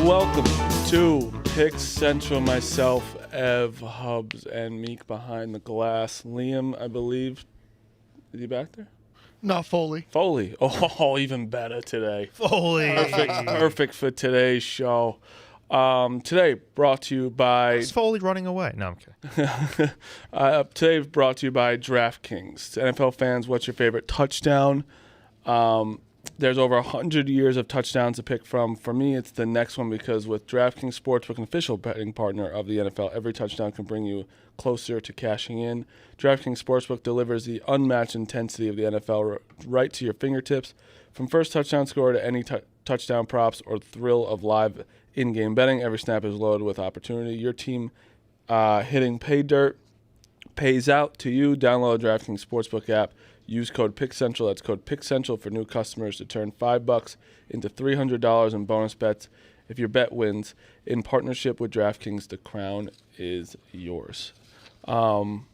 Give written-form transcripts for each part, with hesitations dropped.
welcome to Pick Central. Myself, Ev, Hubs, and Meek behind the glass. Liam, I believe, is he back there? No, Foley. Foley. Oh, even better today. Foley. Perfect for today's show. Today brought to you by... Is Foley running away? No, I'm kidding. Today brought to you by DraftKings. NFL fans, what's your favorite touchdown? There's over 100 years of touchdowns to pick from. For me, it's the next one because with DraftKings Sportsbook, an official betting partner of the NFL, every touchdown can bring you closer to cashing in. DraftKings Sportsbook delivers the unmatched intensity of the NFL right to your fingertips. From first touchdown score to any touchdown props or thrill of live in-game betting, every snap is loaded with opportunity. Your team hitting pay dirt pays out to you. Download the DraftKings Sportsbook app. Use code PICKCENTRAL. That's code PICKCENTRAL for new customers to turn $5 into $300 in bonus bets if your bet wins. In partnership with DraftKings, the crown is yours. Little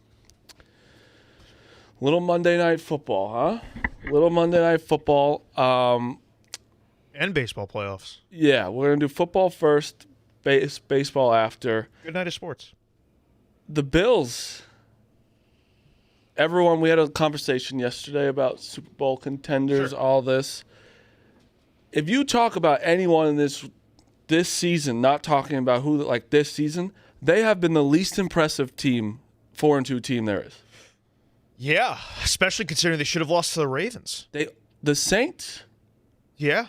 Monday Night Football, huh? Little Monday Night Football. And baseball playoffs. Yeah, we're going to do football first, baseball after. Good night of sports. The Bills. Everyone, we had a conversation yesterday about Super Bowl contenders, Sure. all this. If you talk about anyone in this season, not talking about who, like this season, they have been the least impressive team, 4-2 team there is. Yeah, especially considering they should have lost to the Ravens. The Saints, Yeah.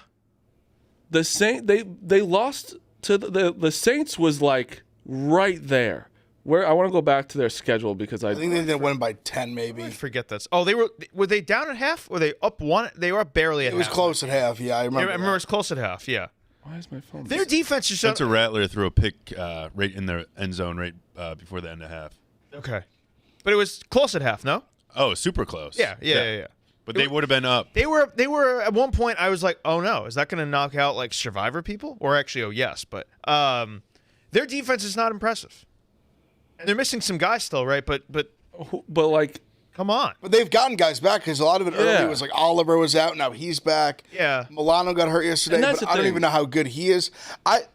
they lost to the Saints was like right there. Where I want to go back to their schedule because I think they didn't win by 10, maybe. I forget this. Oh, were they down at half? Or were they up one? They were up barely at half. It was close at half, yeah. I remember. I remember it was close at half, yeah. Why is my phone? Their defense is Spencer Rattler threw a pick right in their end zone right before the end of half. Okay. But it was close at half, no? Oh, super close. Yeah. But they would have been up. They were at one point I was like, "Oh no, is that going to knock out like Survivor people?" Or actually, oh yes, but their defense is not impressive. And they're missing some guys still, right? But like, come on. But they've gotten guys back because a lot of it early was like Oliver was out, now he's back. Yeah. Milano got hurt yesterday, but I don't even know how good he is.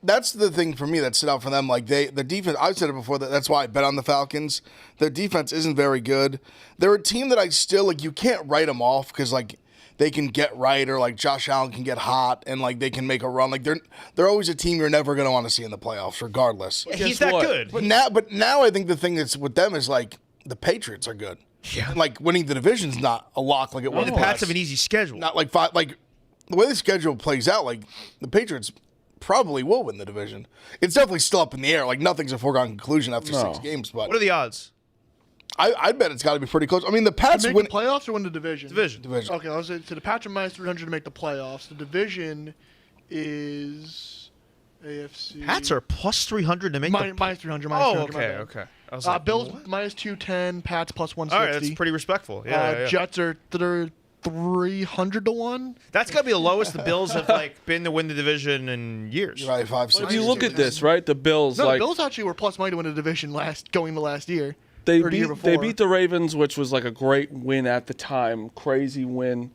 That's the thing for me that stood out for them. Like the defense, I've said it before, that's why I bet on the Falcons. Their defense isn't very good. They're a team that I still, like, you can't write them off because, like, they can get right or, like, Josh Allen can get hot and, like, they can make a run. Like, they're always a team you're never going to want to see in the playoffs regardless. Yeah, he's that good. But now I think the thing that's with them is, like, the Patriots are good. Yeah. And, like, winning the division's not a lock like it was. The Pats have an easy schedule. Not like five. Like, the way the schedule plays out, like, the Patriots probably will win the division. It's definitely still up in the air. Like, nothing's a foregone conclusion after 6 games. But what are the odds? I bet it's got to be pretty close. I mean, the Pats to make win the playoffs or win the division? Division. Okay, I was saying, so the Pats are minus 300 to make the playoffs. The division is AFC. Pats are plus 300 to make minus 300. Oh, 300, okay. I was like, Bills what? minus 210, Pats plus 160. All right, that's pretty respectful. Yeah. Jets are 300 to 1. That's got to be the lowest the Bills have like been to win the division in years. You're right, 5, 6. if you look at this, right, the Bills, No, like, the Bills actually were plus money to win the division going to last year. they or the year beat before. the Ravens, which was like a great win at the time, crazy win.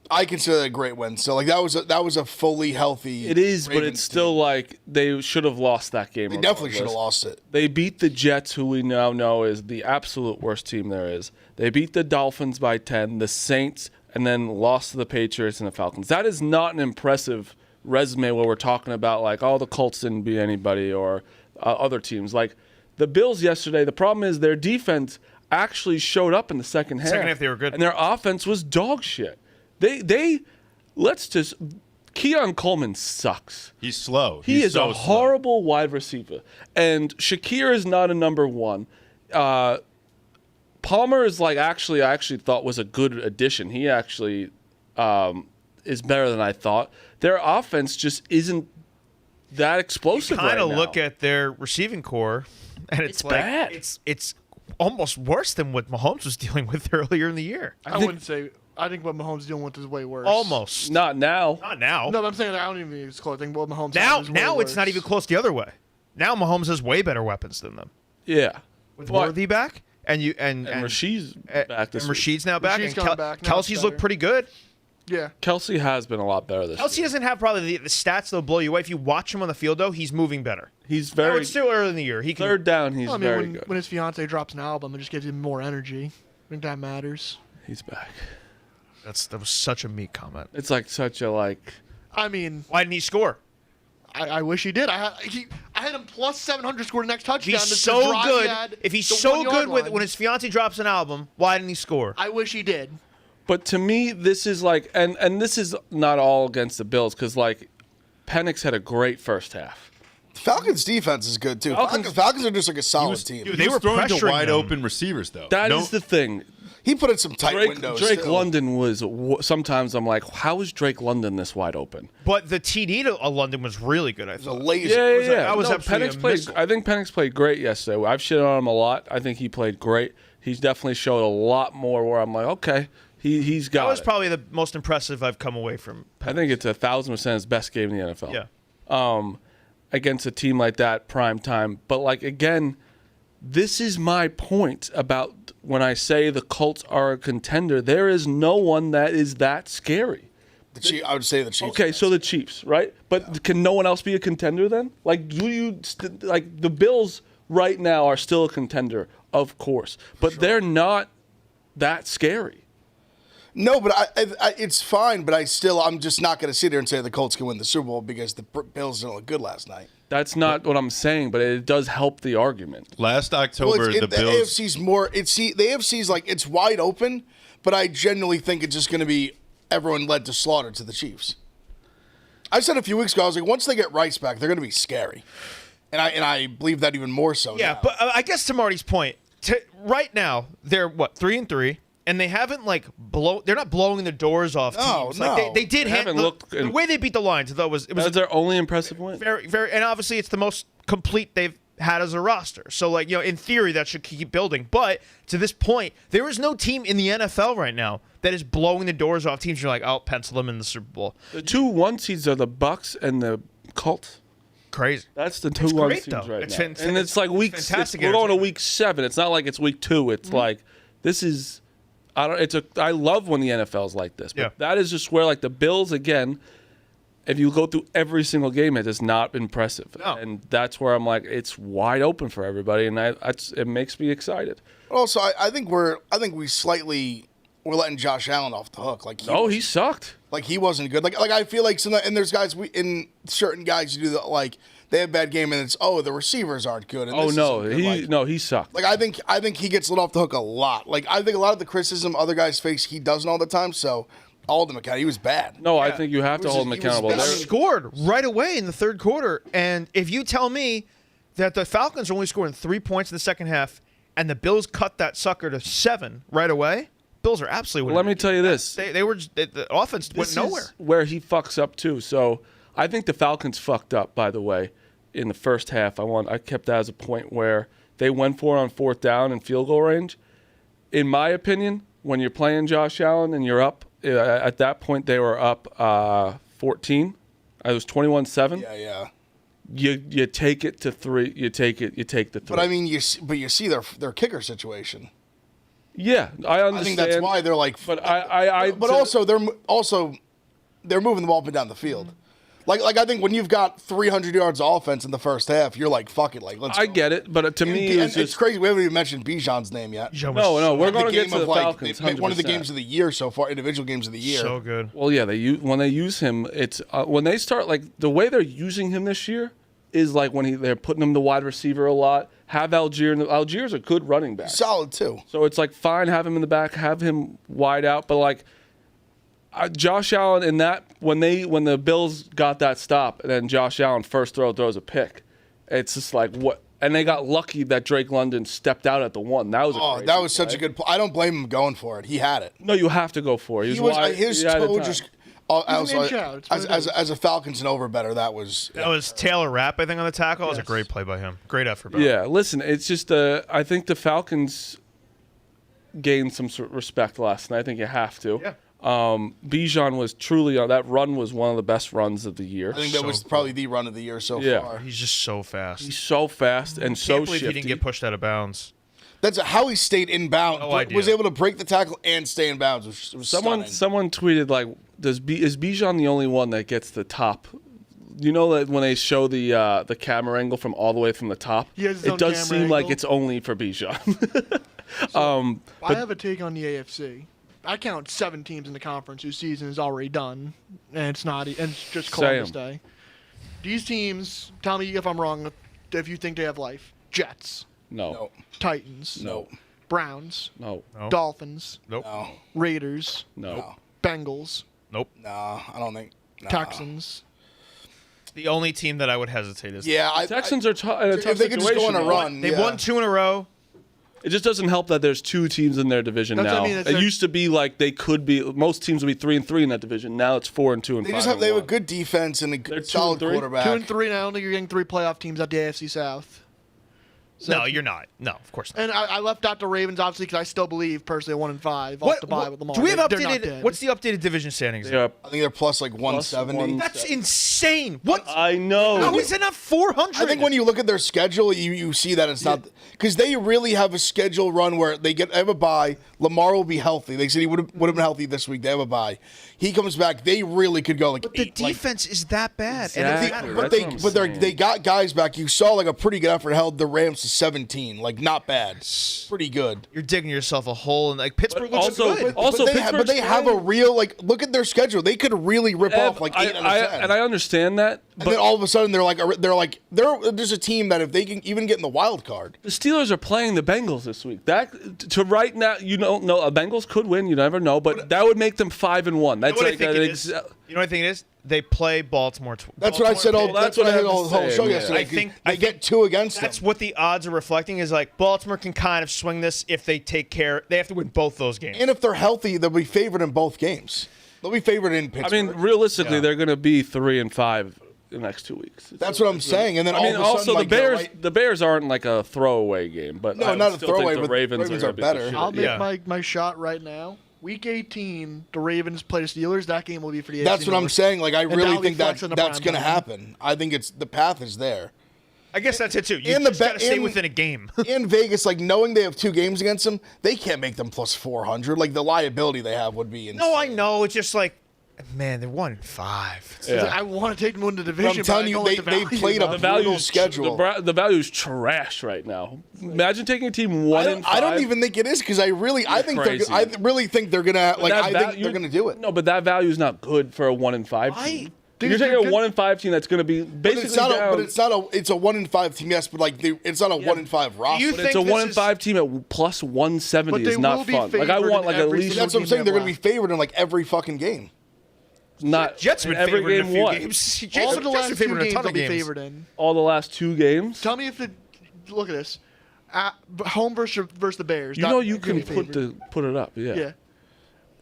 I consider that a great win. So, like, that was a fully healthy. It is, but Ravens it's still team. like they should have lost that game. They definitely should have regardless. lost it. They beat the Jets, who we now know is the absolute worst team there is. They beat the Dolphins by 10, the Saints, and then lost to the Patriots and the Falcons. That is not an impressive resume where we're talking about, like, oh, the Colts didn't beat anybody or other teams. Like, the Bills yesterday, the problem is their defense actually showed up in the second half. Second half they were good. And their offense was dog shit. Keon Coleman sucks. He's slow. He He's is so a slow. horrible wide receiver. And Shakir is not a number one. Palmer is I actually thought was a good addition. He actually is better than I thought. Their offense just isn't that explosive right now. Kind of look at their receiving core, and it's like bad. It's almost worse than what Mahomes was dealing with earlier in the year. I wouldn't say. I think what Mahomes is dealing with is way worse. Almost. Not now. Not now. No, but I'm saying I don't even think it's close. I think what Mahomes now has is way it's worse. not even close the other way. Now Mahomes has way better weapons than them. Yeah. With But- Worthy back, and And Rashid's back this and week. Rashid's now back, Rashid's and coming back. Now it's Kelsey's looked better. pretty good. Yeah. Kelsey has been a lot better this Kelsey year. doesn't have probably the stats that'll blow you away. If you watch him on the field, though, he's moving better. He's No, very it's still early in the year. He can. third down. He's I mean, very when, good. when his fiance drops an album, it just gives him more energy. I think that matters. He's back. That was such a meek comment. It's like such a like. I mean, Why didn't he score? I wish he did. I had him plus 700 score the next touchdown. He's to so drive good. he had If he's the so 1 yard good line. when his fiance drops an album, why didn't he score? I wish he did. But to me, this is like, and this is not all against the Bills because like, Penix had a great first half. Falcons defense is good too. Falcons are just like a solid team. Dude, They they were were throwing to pressuring wide them. open receivers though. That is the thing. He put in some tight windows. Drake too. London was. Sometimes I'm like, how is Drake London this wide open? But the TD to London was really good, I A thought. laser. Yeah. that was no, absolutely Penix a played. missile. I think Penix played great yesterday. I've shit on him a lot. I think he played great. He's definitely showed a lot more. Where I'm like, okay, he's got. That was it. probably the most impressive I've come away from. I think it's 1,000% his best game in the NFL. Yeah. Against a team like that, prime time. But like again, this is my point about when I say the Colts are a contender. There is no one that is that scary. I would say the Chiefs. Okay, so the Chiefs, right? But can no one else be a contender then? Like, like the Bills right now are still a contender, of course, but they're not that scary. No, but it's fine. But I'm just not going to sit here and say the Colts can win the Super Bowl because the Bills didn't look good last night. That's not what I'm saying, but it does help the argument. Last October, the Bills. AFC's more. The AFC's like it's wide open, but I genuinely think it's just going to be everyone led to slaughter to the Chiefs. I said a few weeks ago, I was like, once they get Rice back, they're going to be scary, and I believe that even more so. Yeah, now. but I guess to Marty's point, right now they're 3-3, and they haven't they're not blowing the doors off teams. No. Like they did haven't looked the way they beat the Lions. I thought it was Their only impressive win. very, very, and obviously it's the most complete they've had as a roster. So, like, in theory, that should keep building. But to this point, there is no team in the NFL right now that is blowing the doors off teams. You're like, oh, pencil them in the Super Bowl. The 2-1 seeds are the Bucks and the Colts. Crazy. That's the It's 2-1 great, seeds though. right It's now. And it's like fantastic we're going to entertainment. week 7. It's not like it's week 2. It's like this is. I love when the NFL's like this. But Yeah. that is just where like the Bills again. If you go through every single game, it is not impressive, No. and that's where I'm like, it's wide open for everybody, and it makes me excited. Also, I think we're letting Josh Allen off the hook. Like He sucked. Like he wasn't good. Like I feel like and there's guys certain guys who do that. Like they have a bad game and it's the receivers aren't good. And Oh this no, isn't good. he sucked. Like I think he gets let off the hook a lot. Like I think a lot of the criticism other guys face he doesn't all the time. So hold him accountable. He was bad. No, I think you have to hold him he was accountable. bad. They There- scored right away in the third quarter. And if you tell me that the Falcons are only scoring 3 points in the second half and the Bills cut that sucker to 7 right away, Bills are absolutely winning. Let me tell you this. They were the offense went This nowhere. is where he fucks up too. So I think the Falcons fucked up, by the way, in the first half. I kept that as a point where they went for it on 4th down and field goal range. In my opinion, when you're playing Josh Allen and you're up, at that point they were up 14. It was 21-7. Yeah. You take it to 3. You take the 3. But I mean, you see their kicker situation. Yeah, I understand. I think that's why they're like. But they're moving the ball up and down the field. Like I think when you've got 300 yards of offense in the first half, you're like, fuck it, like let's. I go. get it, but to me, It's crazy. We haven't even mentioned Bijan's name yet. No, we're going to get Game to the of, like, Falcons. one of the 100%. games of the year so far, individual games of the year. So good. Well, yeah, when they use him, it's when they start like the way they're using him this year is like when they're putting him the wide receiver a lot. Have Algier, and Algier's a good running back, Solid too. so it's like fine, have him in the back, have him wide out, but like Josh Allen in that when the Bills got that stop and then Josh Allen first throws a pick, it's just like what. And they got lucky that Drake London stepped out at the 1. That was That was such a good. I don't blame him going for it. He had it. No, you have to go for it. He was wide, his he had the toe time. just. He's an inch out. It's what it is. As a Falcons and over better, that was. That was Taylor Rapp, I think, on the tackle. That was a great play by him. Great effort by him. Yeah, listen, it's just I think the Falcons gained some sort of respect last night. I think you have to. Yeah. Bijan was truly that run was one of the best runs of the year. I think that was probably the run of the year so Yeah. far. He's just so fast. He's so fast and so Can't believe shifty. he didn't get pushed out of bounds. That's how he stayed in bounds. No idea. Was able to break the tackle and stay in bounds. Which was Someone stunning. tweeted like is Bijan the only one that gets the top? You know that when they show the camera angle from all the way from the top, it does seem like it's only for Bijan. I have a take on the AFC. I count 7 teams in the conference whose season is already done, and it's just Columbus Day. These teams, tell me if I'm wrong, if you think they have life. Jets. No. Titans. No. Browns. No. Dolphins. Nope. No. Raiders. No. Bengals. Nope. No, I don't think. No. Texans. The only team that I would hesitate is Texans are in a tough if they could just go on a situation, run. They've won 2 in a row. It just doesn't help that there's 2 teams in their division That's now. what I mean, It used to be like they could be. Most teams would be 3-3 in that division. Now it's 4-2 and 5. They have a good defense and a solid 2-3? quarterback. 2-3 now. I don't think you're getting 3 playoff teams at the AFC South. So, No, you're not. No, of course not. And I left out the Ravens, obviously, because I still believe, personally, 1-5 off the bye with Lamar. Do we have They're not updated? dead. What's the updated division standings? Yeah, I think they're plus like 170. one- That's insane. What? I know. How is it not 400? I think when you look at their schedule, you see that it's not because they really have a schedule run where they have a bye. Lamar will be healthy. They said he would have been healthy this week. They have a bye. He comes back. They really could go like But the 8. defense is that bad. Exactly. And But That's what I'm saying. they got guys back. You saw like a pretty good effort. Held the Rams to 17. Like not bad. Pretty good. you're digging yourself a hole, and like Pittsburgh looks also- good. Also, but they have a real like. Look at their schedule. They could really rip off like 8 out of 10. And I understand that, And but then all of a sudden they're just a team that if they can even get in the wild card. the Steelers are playing the Bengals this week. That to right now, you don't know. Bengals could win. You never know, but that would make them 5-1. That's You know what I like think it is? You know what I think it is? They play Baltimore. That's what I said. Well, That's what I had all the whole saying, show yeah. yesterday. I think- they get 2 against That's them. what the odds are reflecting. Is like Baltimore can kind of swing this if they take care. They have to win both those games. And if they're healthy, they'll be favored in both games. They'll be favored in Pittsburgh. I mean, realistically, they're going to be 3-5 the next 2 weeks. that's what I'm saying. And then I mean, all of a sudden, also like, the they're Bears. right- The Bears aren't like a throwaway game, but No, I would not a still throwaway, think but the Ravens are gonna beat the better. shit. I'll make Yeah. my shot right now. Week 18, the Ravens play the Steelers. That game will be for the That's AFC what I'm North. saying. Like, I And really that'll be think that flexed in the that's prime going to time. happen. I think the path is there. I guess that's it too. You And the just got to stay and- within a game. In Vegas, like knowing they have 2 games against them, they can't make them plus 400. Like the liability they have would be insane. No, I know. It's just like, man, they're 1-5. It's like, I want to take them to win the division. I'm telling but I you, don't they- like the they value played a of The it. value's schedule. The value's trash right now. Imagine taking a team 1-5. I don't even think it is because I really think crazy. I really think they're gonna like That I think they're gonna do it. No, but that value is not good for a 1-5 team. You're taking a 1-5 team that's going to be basically It's a 1-5 team, yes, but like it's not a 1-5 roster. you But it's think a this 1-5 team at plus 170 But they is not will be fun. Like I favored want in like at every least single That's what I'm team saying. they They're gonna be have favored in like every fucking game. not Jets have in been every favored in a game few one. games. All Jets of the have last been 2 favored in a games ton they'll of be games. favored in. All the last 2 games. Tell me if look at this. Home versus the Bears. You know you Gonna can be put it up. Yeah. Yeah.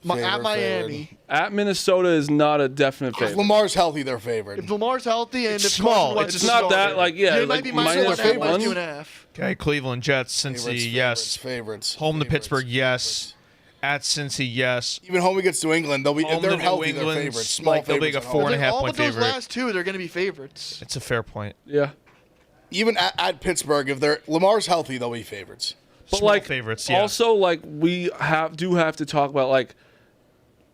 At Miami. At Minnesota is not a definite If favorite. Lamar's healthy, they're favored. If Lamar's healthy and It's if small. Carson Wentz It's is not that starting. like yeah, it might like be minus minus one, 1.5, favorites. 2.5. Okay, Cleveland Jets, Cincy, yes. Favorites. Home to favorites, Pittsburgh, favorites. yes. At Cincy, yes. Even home against New England, they'll be Home if they're to New healthy, they're England, favorites. Small like, they'll be favorites. a at home. 4.5 All point but those favorite. last 2, they're going to be favorites. It's a fair point. Yeah. Even at Pittsburgh, if Lamar's healthy, they'll be favorites. But Small like favorites, yeah. also like we have to talk about like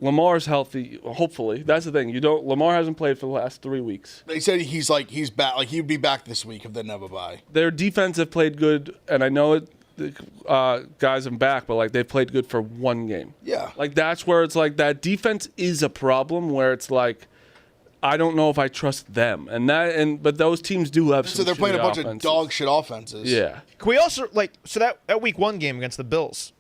Lamar's healthy. Hopefully, that's the thing. Lamar hasn't played for the last 3 weeks. They said he's back. Like he'd be back this week if they never bye. Their defense have played good, and I know it. Guys are back, but like they've played good for 1 game. Yeah. Like that's where it's like that defense is a problem. Where it's like I don't know if I trust them, but those teams do have. So some they're playing a shitty bunch offenses. of dog shit offenses. Yeah. Can we also that week 1 game against the Bills?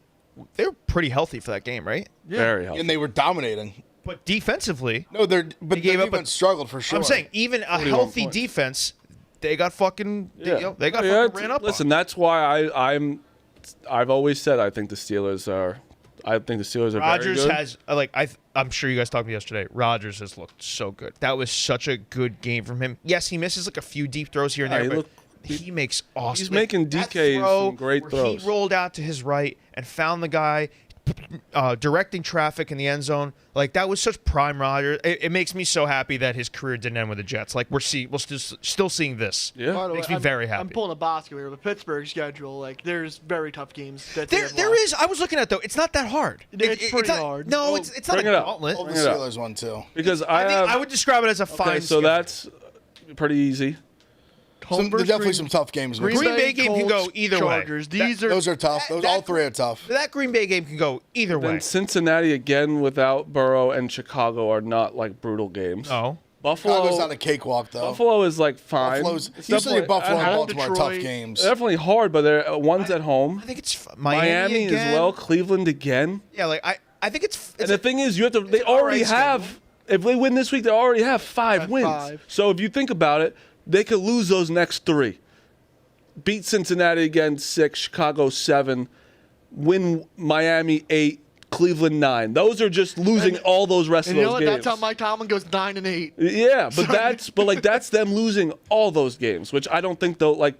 They were pretty healthy for that game, right? Very healthy. And they were dominating. But defensively, No, but They gave their up defense struggled for sure. I'm saying even a 41 healthy points. defense, they got fucking they got Yeah, fucking ran up. Listen, on. that's why I've always said I think the Steelers are very Rodgers good. has I'm sure you guys talked to me yesterday. Rodgers has looked so good. That was such a good game from him. Yes, he misses like a few deep throws here and there, but he makes awesome. He's making that DK throw some great where throws. He rolled out to his right and found the guy, directing traffic in the end zone. Like, that was such prime Rodgers. It makes me so happy that his career didn't end with the Jets. Like, we're still seeing this. Yeah. By the Makes way, me very happy. I'm pulling a Bosco here, but Pittsburgh schedule, like, there's very tough games. There is. I was looking at, though. It's not that hard. It's pretty not, hard. No, Oh, it's not bring a it up. gauntlet. Oh, the Bring it up. Steelers one too. Because I think I would describe it as a fine okay, so schedule. that's pretty easy. There's definitely some tough games. Green Bay game can Colts, go either Chargers. way. Those are tough. All three are tough. That Green Bay game can go either way. Then Cincinnati again without Burrow and Chicago are not like brutal games. No. Chicago's not Buffalo. a cakewalk though. Buffalo is like fine. Usually definitely- Buffalo and at home, Baltimore are tough Detroit. games. They're definitely hard, but they're one's at home. I think it's Miami again. as well. Cleveland again. Yeah, like I think it's And the thing is, you have to. They an all already right have. If they win this week, they already have 5 Have wins. 5. So if you think about it, they could lose those next 3. Beat Cincinnati again 6, Chicago 7, win Miami 8, Cleveland 9. Those are just losing all those rest And of you know those what? games. That's how Mike Tomlin goes 9-8. Yeah, but that's them losing all those games, which I don't think they'll like.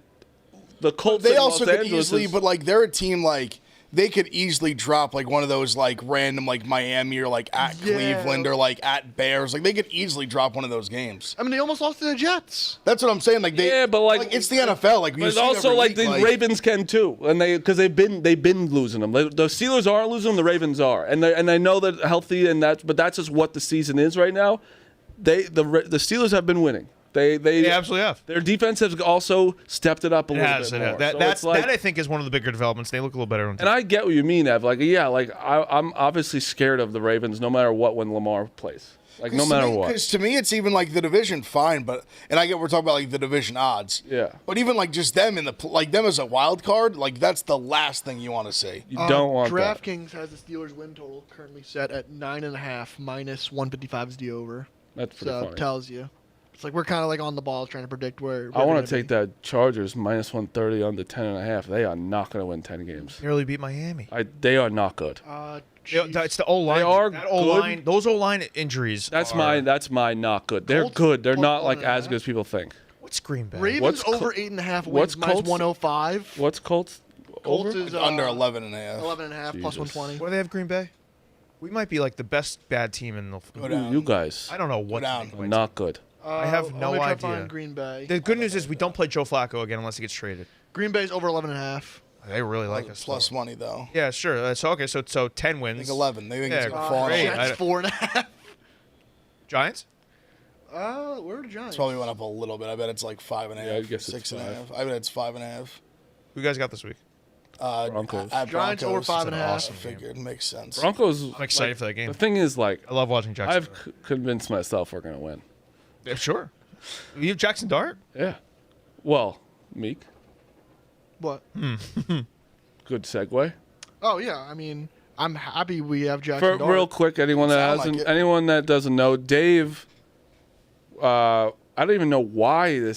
The Colts. They and also Los could Angeles easily, is- but like they're a team like they could easily drop like one of those like random like Miami or like at Yeah. Cleveland or like at Bears. Like they could easily drop one of those games. I mean, they almost lost to the Jets. That's what I'm saying. Like they, Yeah, but, like- it's the NFL. Like But it's also like the Ravens can too, and because they've been losing them. The Steelers aren't losing them, the Ravens are, and I know that healthy and that, but that's just what the season is right now. The Steelers have been winning. They absolutely have. Their defense has also stepped it up a little bit more. That, So that's it's like- that I think is one of the bigger developments. They look a little better on and I get what you mean, Ev. Like, yeah, like I'm obviously scared of the Ravens no matter what when Lamar plays. Like, no matter what. Because to me, it's even like the division fine, and I get we're talking about like the division odds. Yeah. But even like just them them as a wild card, like that's the last thing you want to see. You don't want that. DraftKings has the Steelers win total currently set at 9.5 minus 155 is the over. That's pretty So funny. it tells you. It's like we're kind of like on the ball trying to predict where. I want to take that Chargers minus 130 on the 10.5. They are not going to win 10 games. nearly beat Miami. They are not good. It's the O line. They are that O line. good. Those O line injuries. That's are, my not good. They're Colts good. They're plus not like 1.5. as good as people think. What's Green Bay? Ravens What's over Col- 8.5 what's wins minus Colts? 105. What's Colts? Colts Over? is Under 11.5. 11.5 plus Jesus. 120. What do they have? Green Bay. We might be like the best bad team in the. Go down. You guys I don't know what. down. to think. not good. I have no let me try to idea. find Green Bay. The good news is we don't play Joe Flacco again unless he gets traded. Green Bay's over 11.5. They really like us. Plus though. money though. Yeah, sure. So 10 wins. I think 11. They think Yeah, it's gonna fall. great. off. Giants 4.5. Giants. Where are the Giants? It's probably went up a little bit. I bet it's like 5.5. Yeah, I guess it's 6.5. I bet it's 5.5. Who you guys got this week? Broncos. At Giants over Broncos. 5.5. awesome Figured makes sense. Broncos. I'm excited for that game. The thing is, like, I love watching Jackson. I've convinced myself we're gonna win. Yeah, sure. You have Jackson Dart? Yeah. Well, Meek. What? Good segue. Oh yeah, I mean, I'm happy we have Jackson. For Dart. real quick, anyone that Sound like hasn't, it. anyone that doesn't know, Dave. I don't even know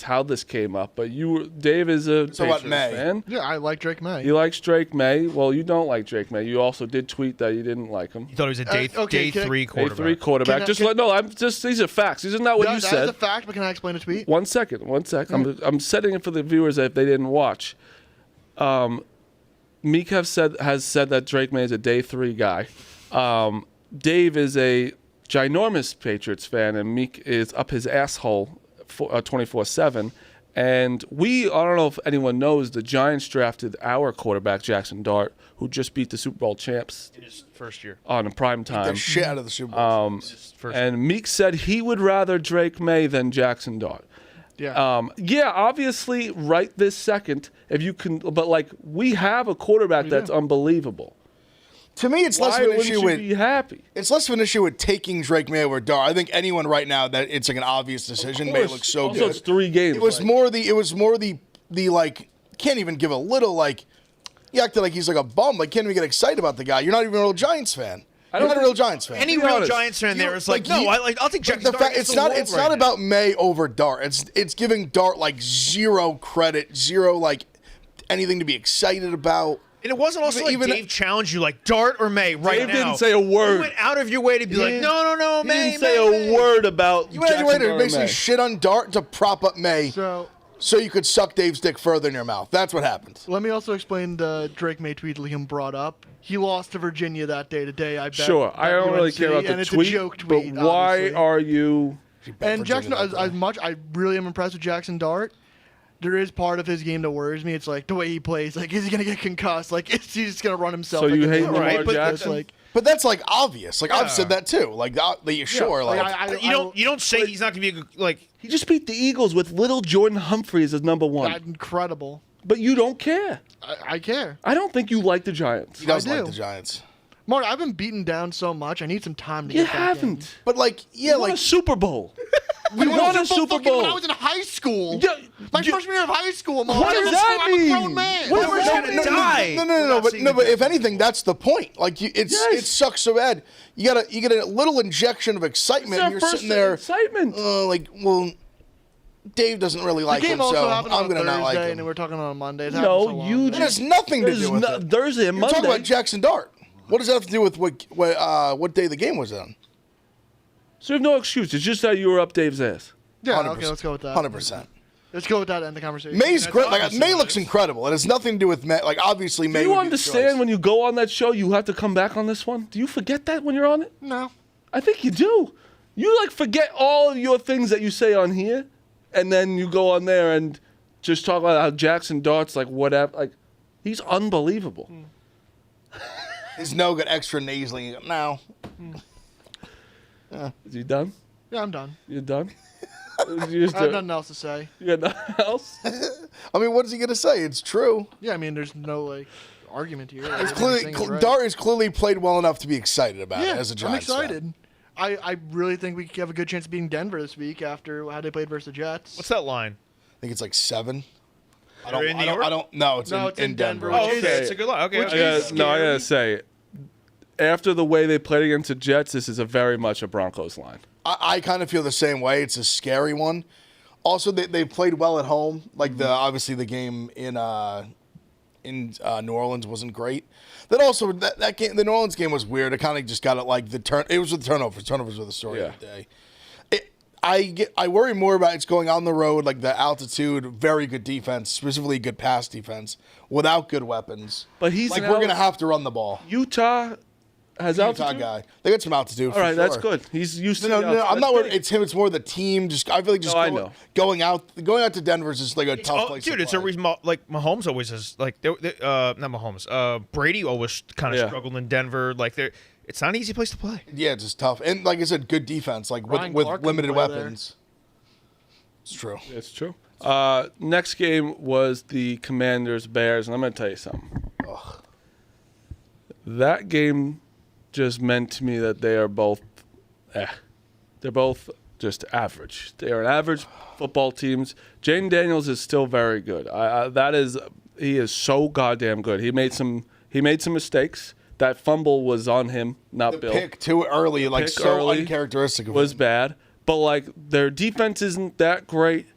how this came up, but Dave is a So what, Patriots May? fan. Yeah, I like Drake May. He likes Drake May. Well, you don't like Drake May. You also did tweet that you didn't like him. You thought he was a day, okay, day can I- 3 Day quarterback. 3 quarterback. Can I- Just can- let no. I'm just these are facts. These are not what you That said. is a fact, but can I explain the tweet? One second. I'm setting it for the viewers if they didn't watch. Meek has said that Drake May is a day 3 guy. Dave is a ginormous Patriots fan, and Meek is up his asshole 24/7. And I don't know if anyone knows, the Giants drafted our quarterback Jackson Dart, who just beat the Super Bowl champs In his first year. on prime The time. shit out of the Super Bowl. First And Meek said he would rather Drake May than Jackson Dart. Yeah. Yeah, obviously, right this second, if you can, but like we have a quarterback that's unbelievable. To me, it's less Why of an wouldn't issue you with be happy? it's less of an issue with taking Drake May over Dart. I think anyone right now that it's like an obvious decision. May looks so also, good. it's 3 games. It was like- more the like can't even give a little like he acted like he's like a bum. Like can't even get excited about the guy. You're not even a real Giants fan. You're not a real Giants fan. Any be real honest. Giants fan there is like, like, you- I'll take Jackson the Dart. fact, against it's the not world it's right not now. about May over Dart. It's giving Dart like zero credit, zero like anything to be excited about. And it wasn't also Even- like Dave challenged you like Dart or May right Dave now. didn't say a word. You went out of your way to be like, no, He May. didn't say May, a May. word about You went out of your way Jackson to or basically May. shit on Dart to prop up May. So so you could suck Dave's dick further in your mouth. That's what happened. Let me also explain the Drake May tweet Liam brought up. He lost to Virginia that day today, I bet. Sure, I don't really care about the and tweet, it's a joke tweet, but why obviously. are you... And Jackson, as much, I really am impressed with Jackson Dart. There is part of his game that worries me. It's like the way he plays. Like, is he gonna get concussed? Like, is he just gonna run himself? So like you hate a- Lamar Right, but Jackson? Like, But that's like obvious. Like I've said that too. Like sure. like, Like You don't say he's not gonna be a good, like. He just beat the Eagles with little Jordan Humphreys as number one. incredible. But you don't care. I care. I don't think you like the Giants. he doesn't I like do. the Giants. Mark, I've been beaten down so much. I need some time to You get back in. haven't. But like yeah, You won like a Super Bowl. We won a Super fucking when Bowl. I was in high school. Yeah, My you- freshman year of high school, Mark. What does that I'm a mean? grown man. What We're does that gonna mean? die. No, but if anything, that's the point. Like it Yes. sucks so bad. You get a little injection of excitement. It's And our you're first sitting there, excitement. like, well, Dave doesn't really like The game him, also so happened I'm on gonna Thursday, not like and him. we're talking on Monday. It happened so No, long you ago. It has nothing to There's do with no, it. Thursday and You're talking Monday. about Jackson Dart. What does that have to do with what day the game was on? So you have no excuse. It's just that you were up Dave's ass. Yeah, 100%. okay, let's go with that. 100%. Let's go with that and end the conversation. May's great. Like obviously May what looks it is. incredible. It has nothing to do with May. Like obviously May. Do you would be the choice. understand when you go on that show, you have to come back on this one? Do you forget that when you're on it? No. I think you do. You like forget all of your things that you say on here, and then you go on there and just talk about how Jackson Dart's like whatever. Like he's unbelievable. His no got extra nasally. No. Is you done? Yeah, I'm done. You done? You just I have nothing else to say. you got nothing else? I mean, what is he gonna say? It's true. Yeah, I mean, there's no like argument here. It's Everything's clearly right. Dart has clearly played well enough to be excited about it Yeah, as a I'm Giants fan. excited. I really think we have a good chance of beating Denver this week after how they played versus the Jets. What's that line? I think it's like 7. They're in New York? I don't know. It's No, in, it's in Denver. Oh, Which okay. is- It's a good line. Okay. which okay. is- I gotta scary. say, after the way they played against the Jets, this is a very much a Broncos line. I kind of feel the same way. It's a scary one. Also, they played well at home. Like obviously the game in New Orleans wasn't great. Then also that game, the New Orleans game was weird. It kind of just got it like the turn. It was with the turnovers. Turnovers were the story of the day. I worry more about it's going on the road, like the altitude, very good defense, specifically good pass defense, without good weapons. But he's like an we're gonna have to run the ball. Utah has Utah altitude. guy, they got some altitude. All right, for that's sure. good. He's used to. No, the I'm altitude. not worried. That's It's him. It's more the team. Just I feel like just No, I know. going out to Denver is just like a tough place. Dude, to it's a play. reason. Like Mahomes always has. Like, not Mahomes. Brady always kind of Yeah. struggled in Denver. Like, it's not an easy place to play. Yeah, it's just tough. And like I said, good defense, like Ryan with Clark can limited play there. weapons. It's true. It's true. Next game was the Commanders Bears, and I'm going to tell you something. That game just meant to me that they are both, they're both just average. They are average football teams. Jaden Daniels is still very good. He is so goddamn good. He made some mistakes. That fumble was on him, not The Bill. pick too early, like pick so early uncharacteristic of was him. bad, but like their defense isn't that great.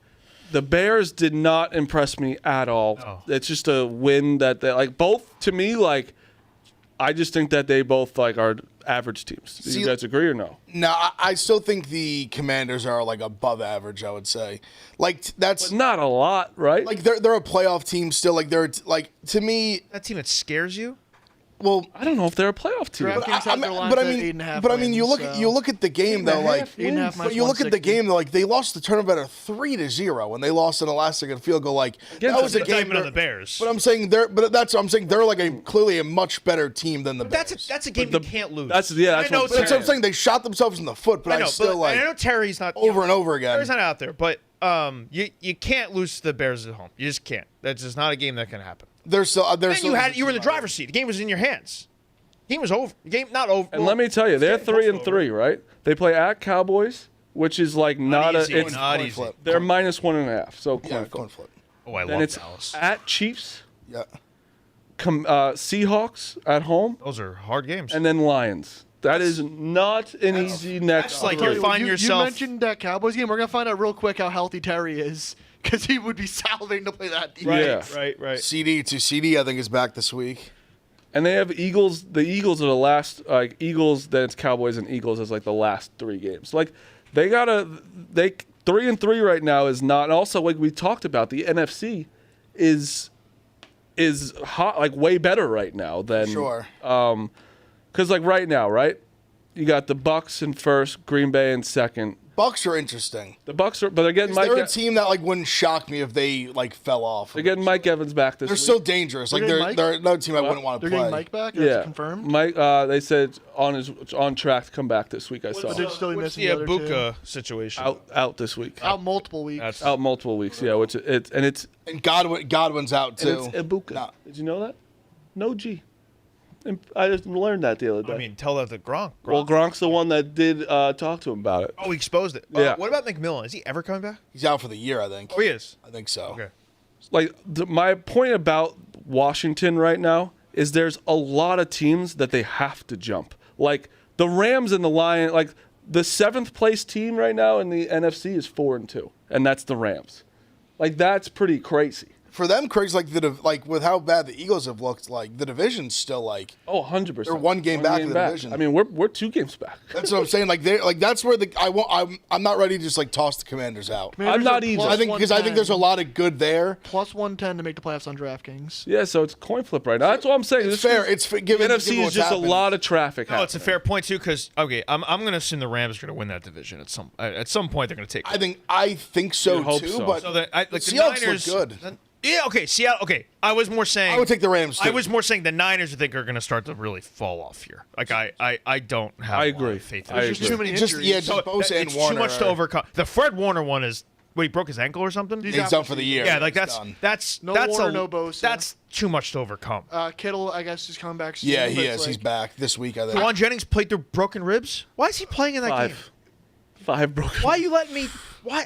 The Bears did not impress me at all. No. It's just a win that they like both to me. Like I just think that they both like are average teams. Do See- you guys agree or no? No, I still think the Commanders are like above average. I would say, like that's Not a lot, right? like they're a playoff team still. Like they're like to me. That team that scares you. Well, I don't know if they're a playoff team. Draft- Kings have their lines at 8.5 but I mean, you wins, look at the game though, like 8.5 but you look at the 160. game though, like they lost the turnover 3-0 when they lost an elastic field goal. Like Against that was the a game. indictment on they're- the Bears. But I'm saying they're like clearly a much better team than the Bears. That's a game you can't lose. That's I know what I'm But that's what I'm saying. They shot themselves in the foot, but I know, still but like I know Terry's not over and over again. Terry's not out there, but you can't lose to the Bears at home. You just can't. That's just not a game that can happen. They're still. They're And still you were in the driver's seat. The game was in your hands. Game was over. Game not over. And let me tell you, they're 3-3, right? They play at Cowboys, which is like not easy. It's Not coin easy. flip. they're -1.5. So Yeah, coin flip. coin flip. Oh, I Then love it's Dallas. at Chiefs, Yeah. Seahawks at home, Those are hard games. and then Lions. That is not an easy next. that's like three. you're find you yourself. mentioned that Cowboys game. We're gonna find out real quick how healthy Terry is because he would be salivating to play that defense. Yeah. right. CD I think is back this week. And they have Eagles. The Eagles are the last, Eagles. Then it's Cowboys and Eagles as like the last 3 games. Like they 3-3 right now is not. And also, like we talked about, the NFC is hot, like way better right now than Sure. Because like right now, right, you got the Bucks in first, Green Bay in second. Bucks are interesting. The Bucks are, but they're getting They're a team that like wouldn't shock me if they like fell off. They're getting Mike Evans back this They're week. still dangerous. Like they're another team I wouldn't want to They're play. getting Mike back. That's Yeah, confirmed. Mike. They said on track to come back this week. I saw But they're still What's missing the the other two. Ibuka situation? out this week. Out multiple weeks. That's- Out multiple weeks. Yeah, which it's And Godwin's out too. and it's Ibuka. Nah. Did you know that? No G. And I just learned that the other day. I mean, tell that to Gronk. well, Gronk's the one that did talk to him about it. Oh, he exposed it. Yeah. What about McMillan? Is he ever coming back? He's out for the year, I think. Oh, he is. I think so. Okay. Like my point about Washington right now is there's a lot of teams that they have to jump. Like the Rams and the Lions, like the 7th place team right now in the NFC is 4-2, and that's the Rams. Like that's pretty crazy. For them, Craig's like with how bad the Eagles have looked, like the division's still like Oh, 100%. They're one game back in the division. I mean, we're 2 games back. that's what I'm saying. Like that's where I'm not ready to just like toss the Commanders out. I'm not are either. plus I think because I think there's a 110. lot of good there. Plus 110 to make the playoffs on DraftKings. Yeah, so it's coin flip right now. That's what I'm saying. It's fair. It's given NFC is what's just happened. a lot of traffic. No, it's a fair point too. Because okay, I'm going to assume the Rams are going to win that division at some point. They're going to take. I think so You'd hope too. so. But So that like the Seahawks Niners look good. Yeah. Okay. Seattle. Okay. I was more saying. I would take the Rams too. I was more saying the Niners, I think, are going to start to really fall off here. Like I don't have. I a lot agree. of faith. I in There's agree. just too many Just injuries. yeah, just Bosa and it's Warner. too much to overcome. The Fred Warner one is. What, he broke his ankle or something? He's He's out for the year. Yeah, like He's that's done. No that's Warner, a, no Bosa. That's too much to overcome. Kittle, I guess, is coming back soon. Yeah, but he it's is. He's like- back this week. I think. Juwan Jennings played through broken ribs. Why is he playing in that game? 5 broken. Why are you letting me? Why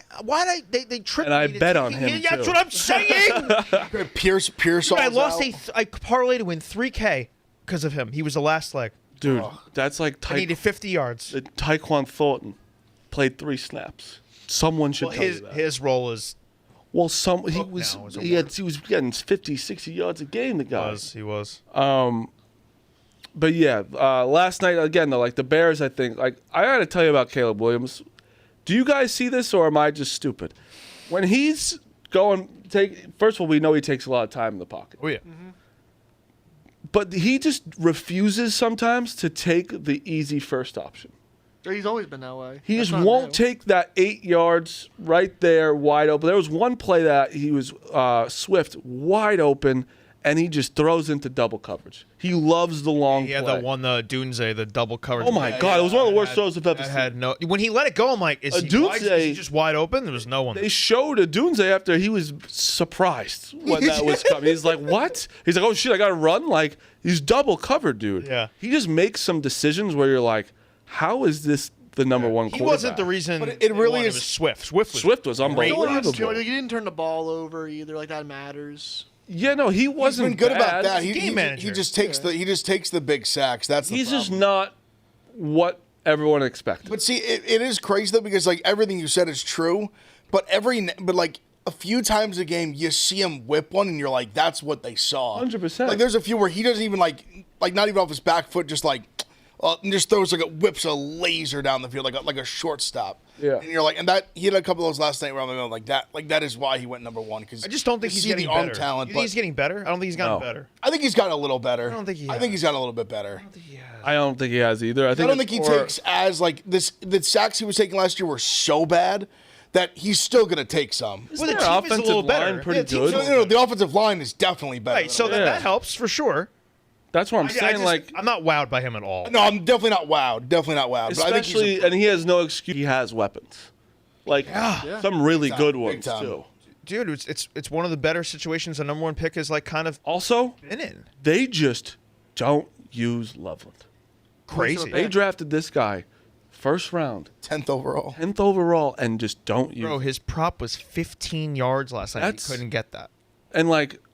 they tripped And I me to bet take on it. him, That's too. what I'm saying. Pierce. I lost I parlay to win $3K because of him. He was the last leg. Dude, that's like I needed 50 yards. Tyquan Thornton played 3 snaps. Someone should Well, tell you that. his role is Well, he Look was now, as a he was getting 50, 60 yards a game. The guy. he was. But yeah, last night again though, like the Bears, I think like I gotta tell you about Caleb Williams. Do you guys see this or am I just stupid? When he's first of all, we know he takes a lot of time in the pocket. Oh yeah. But he just refuses sometimes to take the easy first option. He's always been that way. He That's just not won't new. take that 8 yards right there wide open. There was one play that he was Swift wide open, and he just throws into double coverage. He loves the long He had play. the one, the Dunze, the double coverage. Oh my God, it was one of the worst throws I've ever I seen. had no. When he let it go, I'm like, is he just wide open? There was no one. They showed Adunze after he was surprised when that was coming. He's like, what? He's like, oh shit, I got to run? Like, he's double covered, dude. Yeah. He just makes some decisions where you're like, how is this the number one He quarterback? wasn't the reason. But it they really won. It is- was Swift. Swift was You know what else, unbelievable. too? He didn't turn the ball over either. Like that matters. Yeah, no, he He's wasn't been good bad. about that. He's a game manager. He just takes the big sacks. That's the He's problem. just not what everyone expected. But see, it is crazy though because like everything you said is true, but like a few times a game you see him whip one and you're like, that's what they saw. 100%. Like there's a few where he doesn't even like not even off his back foot, just like and just throws whips a laser down the field like a shortstop. Yeah. And you're like, and that he had a couple of those last night where I'm like that is why he went number one because I just don't think he's getting the arm better. talent. You But think he's getting better? I don't think he's gotten No. better. I think he's gotten a little better. I don't think he I has. think he's gotten a little bit better. I don't think he has either. I I don't it's think he more- takes as like this. The sacks he was taking last year were so bad that he's still going to take some. Well, the their team is a offensive little line better. pretty Yeah, the team's good? a little The offensive line is definitely better. Right, so than that helps for sure. That's what I'm I saying. just- Like, I'm not wowed by him at all. no, I'm definitely not wowed. Definitely not wowed. But I think especially, and he has no excuse. He has weapons, like some really Big good time, ones big time. too. Dude, it's one of the better situations a number one pick is like kind of Also, been in. they just don't use Loveland. Crazy. They drafted this guy, first round, 10th overall. 10th overall, and just don't use. Bro, him. his prop was 15 yards last night. That's- He couldn't get that.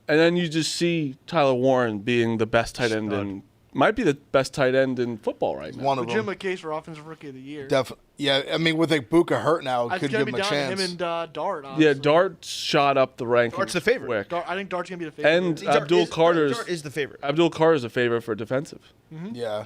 And then you just see Tyler Warren being the best tight end in, might be the best tight end in football right now. One of Legitimate them. case for offensive rookie of the year. Yeah, I mean, with Buka hurt now, it It's could gonna give be him a down to chance. him and Dart. Yeah, Honestly. Dart shot up the rankings. Dart's the favorite. quick. I think Dart's gonna be the favorite. And Dart Abdul Carter's Dart is the favorite. Abdul Carter's a favorite for defensive. Yeah.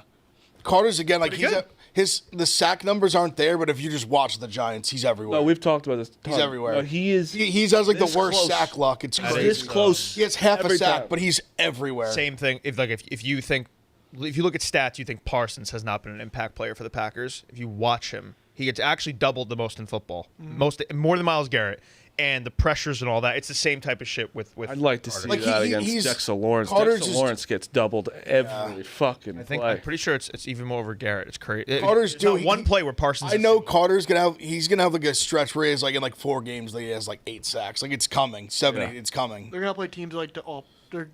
Carter's again like Pretty good. the sack numbers aren't there, but if you just watch the Giants, he's everywhere. No, we've talked about this. He's everywhere. No, he is. He has like the this worst close. sack luck. It's crazy. This close. He has half a every sack, time. but he's everywhere. Same thing. If you look at stats, you think Parsons has not been an impact player for the Packers. If you watch him, he gets actually doubled the most in football, more than Myles Garrett. And the pressures and all that, it's the same type of shit with I'd like to see Like, that he's- against Dexter Lawrence. Carter's Dexter just- Lawrence gets doubled every fucking I think play. I'm pretty sure it's even more over Garrett. It's crazy. Carter's There's not doing one play where Parsons. I know Carter's gonna have like a stretch where he has like in like 4 games that he has like 8 sacks. Like it's coming, 7, 8. It's coming. They're gonna play teams like their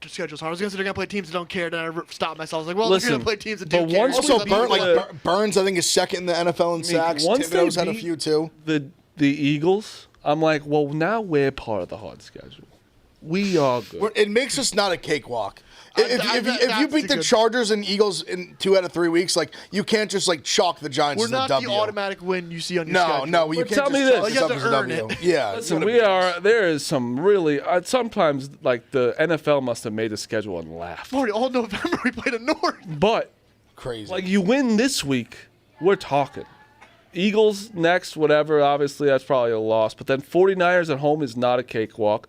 schedule's hard. I was gonna say they're gonna play teams that don't care. Then I stopped myself. I was like, well, Listen, they're gonna play teams that but do care. once we Also, beat Burns, I think, is second in the NFL in sacks. once they Thibodeau's had a beat few too. the Eagles, I'm like, well, now we're part of the hard schedule. We are good. It makes us not a cakewalk. If you That's beat a the good- Chargers and Eagles in 2 out of 3 weeks, like you can't just like chalk the Giants We're as not a W. the automatic win you see on your No, schedule. no, you But can't tell just me chalk this. this You up have as to a earn W. it. Yeah, Listen, there is some really, sometimes like the NFL must have made the schedule and laughed. Lord, all November we played a North. But, crazy. like, you win this week, we're talking. Eagles next, whatever, obviously that's probably a loss. But then 49ers at home is not a cakewalk.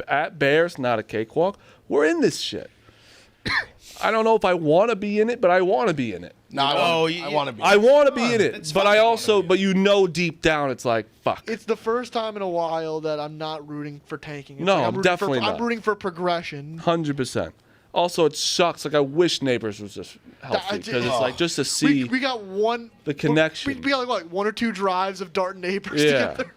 At Bears, not a cakewalk. We're in this shit. I don't know if I want to be in it, but I want to be in it. No, I want to be. I want to be in it, but I also, but you know deep down, it's like, fuck. It's the first time in a while that I'm not rooting for tanking. It's No, like I'm rooting definitely for, not. I'm rooting for progression. 100%. Also, it sucks. Like, I wish Neighbors was just healthy because it's like just to see We got one the connection. We got like what, 1 or 2 drives of Dart Neighbors Yeah. together.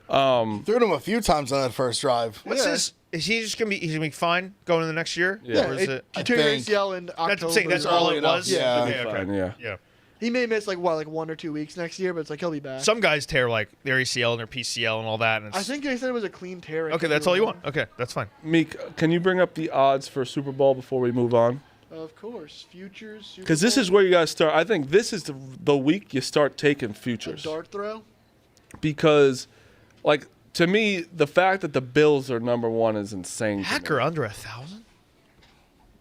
Threw him a few times on that first drive. What's Yeah. his? Is he just gonna be? He's gonna be fine going into the next year? Yeah. Or is it? He tore your think. ACL in October. That's all it enough. was. Yeah. Okay, okay. Fine, yeah. Yeah. He may miss like 1 or 2 weeks next year, but it's like he'll be back. Some guys tear like their ACL and their PCL and all that. And it's, I think they said it was a clean tear. Okay, that's all you want. Okay, that's fine. Meek, can you bring up the odds for Super Bowl before we move on? Of course, futures. Super Because this Bowl, is where you guys start. I think this is the week you start taking a futures. dart throw. Because, like, to me, the fact that the Bills are number 1 is insane. to me. Hacker under 1,000.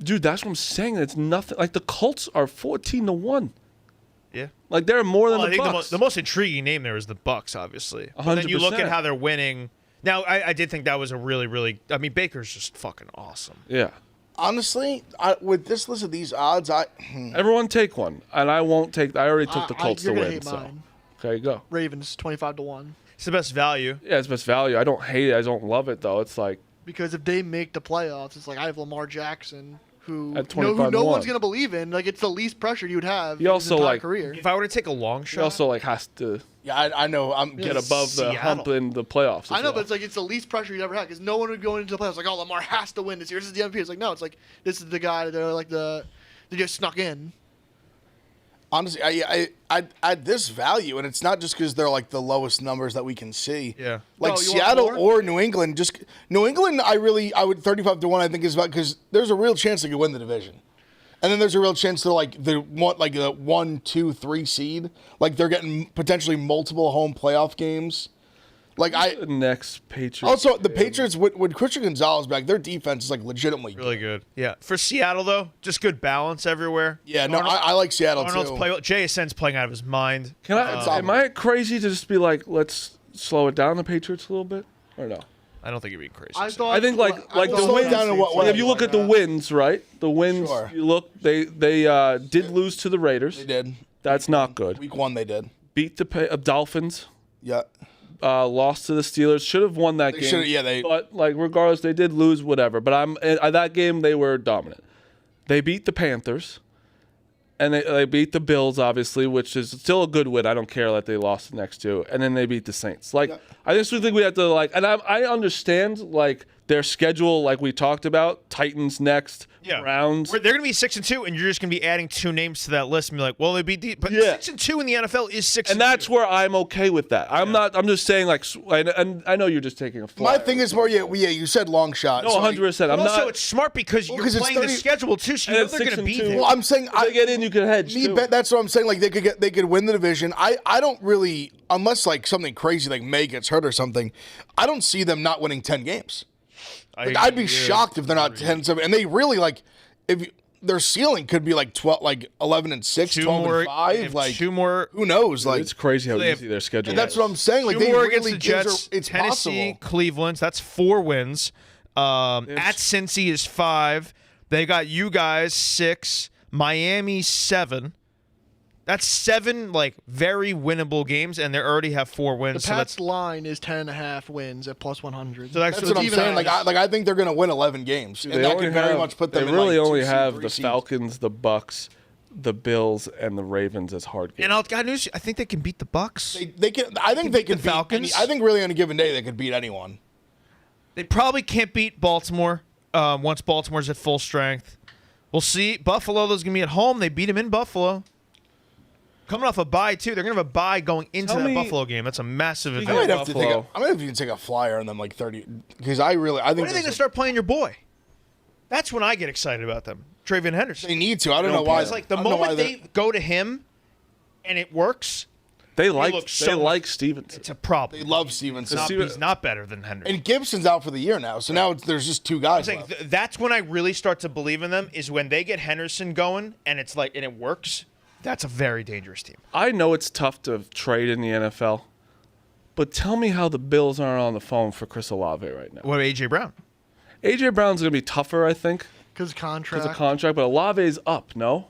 Dude, that's what I'm saying. It's nothing. Like, the Colts are 14-1. Yeah. Like, they're more than Well, I the think Bucks. the most intriguing name there is the Bucks, obviously. But then you look at 100%. how they're winning. Now, I did think that was a really, really. I mean, Baker's just fucking awesome. Yeah. Honestly, with this list of these odds, Everyone take one. And I won't take. I already took the Colts you're to gonna win. hate So. mine. Okay, go. Ravens 25-1. It's the best value. Yeah, it's best value. I don't hate it. I don't love it, though. It's like, Because if they make the playoffs, it's like I have Lamar Jackson, who At who no 25-1. one's gonna believe in. Like it's the least pressure you would have. He in also, his entire like- career. If I were to take a long he shot, also, like, has to yeah, I know. I'm get above the Seattle. hump in the playoffs. as I know, well. but it's like it's the least pressure you'd ever have because no one would go into the playoffs like, oh, Lamar has to win this year. This is the MVP. It's like no, it's like this is the guy that they're like they just snuck in. honestly, I at this value, and it's not just because they're like the lowest numbers that we can see. Yeah. Like No, you want Seattle more? or New England. Just New England, I would 35-1. I think is about because there's a real chance they could win the division, and then there's a real chance they're like the 1, 2, 3 seed. Like they're getting potentially multiple home playoff games. Like The next Patriots. also the Patriots with Christian Gonzalez back, their defense is like legitimately really good. Yeah. For Seattle, though, just good balance everywhere. Yeah, no, Arnold- I like Seattle Arnold's too. play well. JSN's playing out of his mind. Can I? Am I crazy to just be like, let's slow it down, the Patriots, a little bit, or no? I don't think you're being crazy. I thought. I think like Well, the slow it wins. down in what way? If you look at the wins, right? The wins. Sure. You look. They did lose to the Raiders. They did. That's not good. Week 1 they did. Beat the Dolphins. Yeah. Lost to the Steelers. Should have won that game. should've- yeah, they- But like, regardless, they did lose. Whatever. But that game they were dominant. They beat the Panthers, and they beat the Bills, obviously, which is still a good win. I don't care that they lost the next 2, and then they beat the Saints. Like, I just think we have to like, and I understand like their schedule, like we talked about. Titans next. Yeah. Browns. They're going to be 6-2, and you're just going to be adding 2 names to that list and be like, well, they beat the. But Yeah. 6-2 in the NFL is 6-2. And that's where I'm okay with that. I'm not. I'm just saying, like, and I know you're just taking a flyer. My thing is more, you said long shot. No, So, 100%. But I'm also, not. it's smart because you're 'cause it's playing the 30 schedule too, so you And know it's they're going to 6-2. be there. Well, I'm saying If they get in, you can hedge. me too. bet that's what I'm saying. Like they could win the division. I don't really, unless like something crazy like May gets hurt or something. I don't see them not winning 10 games. Like, I'd be shocked if they're not 10-7. And they really like if you, their ceiling could be like 12, like 11-6, 12-5. Like 2 more. Who knows? Like it's crazy how they have- easy their schedule is. that's what I'm saying. Like 2 they more really against the Jets, it's Tennessee, possible. Cleveland. That's 4 wins. At Cincy is 5. They got you guys 6. Miami 7. That's 7 like very winnable games, and they already have 4 wins. The So Pats that's line is 10.5 wins at plus 100. So that's That's what I'm even saying. Like nice. I think they're going to win 11 games, and that could very much put them. They in really like only 2 seed, have 3 the seed. Falcons, the Bucks, the Bills, and the Ravens as hard games. and I'll got news. I think they can beat the Bucks. They can. I think they beat the can beat Falcons? I think really on a given day they could beat anyone. They probably can't beat Baltimore once Baltimore's at full strength. We'll see. Buffalo, those going to be at home. They beat them in Buffalo. Coming off a bye, too. They're going to have a bye going into Tell that me- Buffalo game. That's a massive I event. might have to take. Buffalo. I might have to take a flyer on them like 30 because I think. When are they there's going to start playing your boy? That's when I get excited about them. Travion Henderson. They need to. I don't know why. It's like the I don't know why moment they go to him and it works, They look like so Stevenson. it's a problem. they love Stevenson. He's not better than Henderson. And Gibson's out for the year now, so now there's just 2 I'm guys saying left. that's when I really start to believe in them is when they get Henderson going and it's like and it works. That's a very dangerous team. I know it's tough to trade in the NFL, but tell me how the Bills aren't on the phone for Chris Olave right now. What AJ Brown? AJ Brown's going to be tougher, I think, Because contract. because of contract, but Olave's up, no?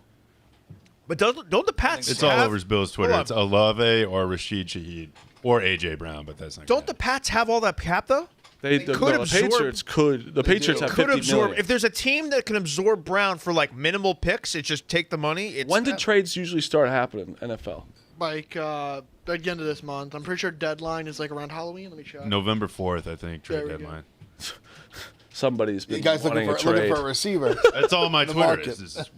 But don't the Pats? It's all have- over Bill's Twitter. Hold It's on. Olave or Rashid Shaheed or AJ Brown, but that's not. Don't gonna the Pats have all that cap though? The could absorb- Patriots could. The Patriots have Could 50 absorb million. if there's a team that can absorb Brown for like minimal picks. It's just take the money. It's When did trades usually start happening in NFL? Like at the end of this month. I'm pretty sure deadline is like around Halloween. Let me check. November 4th, I think. There Trade we go. deadline. Somebody's been You guys wanting looking a trade. for a receiver. That's all my Twitter market. is.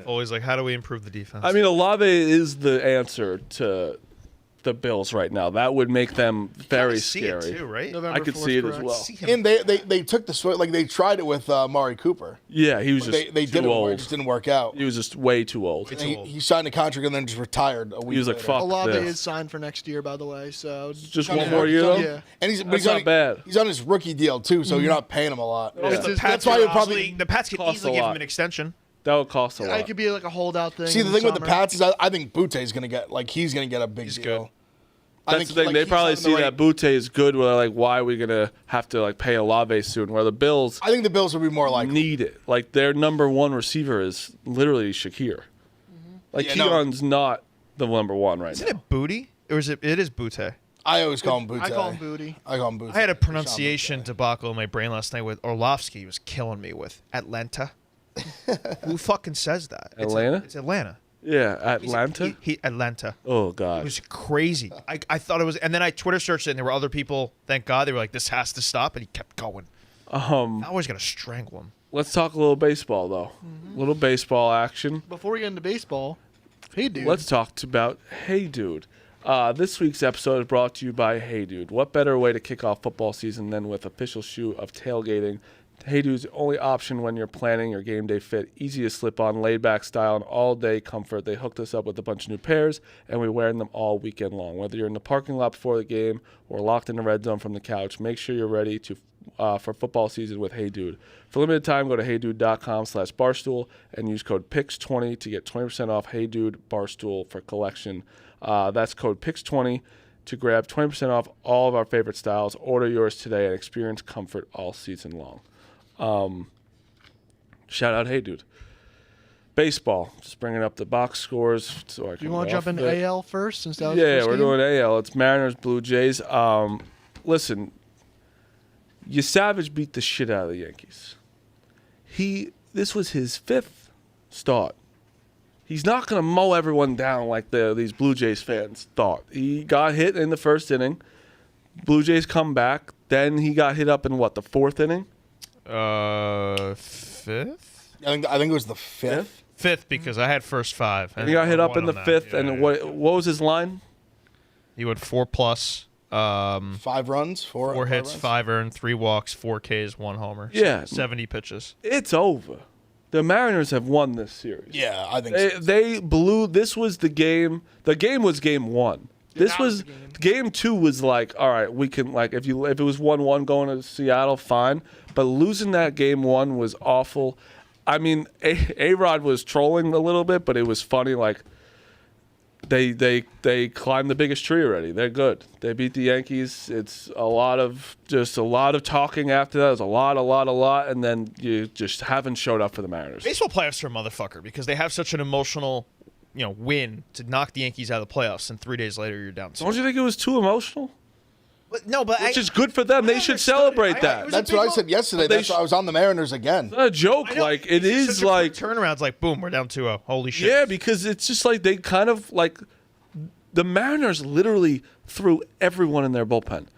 always like, how do we improve the defense? I mean, Olave is the answer to the Bills right now. That would make them very see scary. it too, right? November I could 4th, see it as correct. well. See him. And they took the swing, like they tried it with Mari Cooper. Yeah, he was just They too did it, it old. just didn't work out. He was just way too old. And he signed a contract and then just retired a week. He was like, later. "Fuck Olave this." is signed for next year, by the way. So Just He's one on more his- year, though. yeah. And That's he's not on, bad. He's on his rookie deal too, so you're not paying him a lot. Yeah. The Pats That's why could you're probably- easily- the Pats could Costs easily a give lot. him an extension. That would cost a lot. it could be like a holdout thing. See, the in thing with the summer. Pats is I think Butte's going to get he's going to get a big deal. good. I That's think, the thing. They he's probably having see the right- that Butte is good. Where like, why are we gonna have to like pay Olave soon? Where the Bills I think the Bills would be more like need it. Like their number one receiver is literally Shakir. Like Yeah, no. Keon's not the number one right Isn't now. it Booty? Or is it? It is Butte. I always call him Butte. I call him Booty. I call him Butte. I had a pronunciation debacle in my brain last night with Orlovsky. He was killing me with Atlanta. Who fucking says that? Atlanta? It's Atlanta. Yeah, Atlanta. Atlanta. Oh It god. was crazy. I thought it was, and then I Twitter searched it, and there were other people. Thank God they were like, "This has to stop," and he kept going. I was gonna strangle him. Let's talk a little baseball though. Little baseball action. Before we get into baseball, hey dude. Let's talk about Hey Dude. This week's episode is brought to you by Hey Dude. What better way to kick off football season than with official shoe of tailgating? Hey Dude's the only option when you're planning your game day fit. Easy to slip on, laid back style, and all day comfort. They hooked us up with a bunch of new pairs, and we're wearing them all weekend long. Whether you're in the parking lot before the game or locked in the red zone from the couch, make sure you're ready for football season with Hey Dude. For limited time, go to heydude.com/barstool and use code PIX20 to get 20% off Hey Dude Barstool for collection. That's code PIX20 to grab 20% off all of our favorite styles. Order yours today and experience comfort all season long. Shout out Hey Dude. Baseball. Just bringing up the box scores so I can Do you want go to off jump of into it. AL first since that was the Yeah, first we're game? doing AL. It's Mariners, Blue Jays. Listen, Savage beat the shit out of the Yankees. This was his 5th start. He's not going to mow everyone down like these Blue Jays fans thought. He got hit in the first inning. Blue Jays come back. Then he got hit up in the 4th inning? 5th? I think it was the 5th. 5th because I had first 5. And he got hit up in the 5th. And what was his line? He went 4+. 5 runs, 4 hits, runs? 5 earned, 3 walks, 4 Ks, 1 homer. Yeah. 70 pitches. It's over. The Mariners have won this series. Yeah, I think so. They blew. This was the game. The game was game 1. This that was was the game. game 2 was like, all right, we can like if it was 1-1 going to Seattle, fine. But losing that game 1 was awful. I mean, A-Rod was trolling a little bit, but it was funny. Like, they climbed the biggest tree already. They're good. They beat the Yankees. It's a lot of talking after that. It was a lot, and then you just haven't showed up for the Mariners. Baseball playoffs are a motherfucker because they have such an emotional, win to knock the Yankees out of the playoffs, and 3 days later you're down 2. Don't you think it was too emotional? Which is good for them. They should celebrate that. That's what I said yesterday. That's why I was on the Mariners again. It's not a joke. Like, it is like turnarounds. Like, boom, we're down 2-0. Holy shit. Yeah, because it's just like they kind of like the Mariners literally threw everyone in their bullpen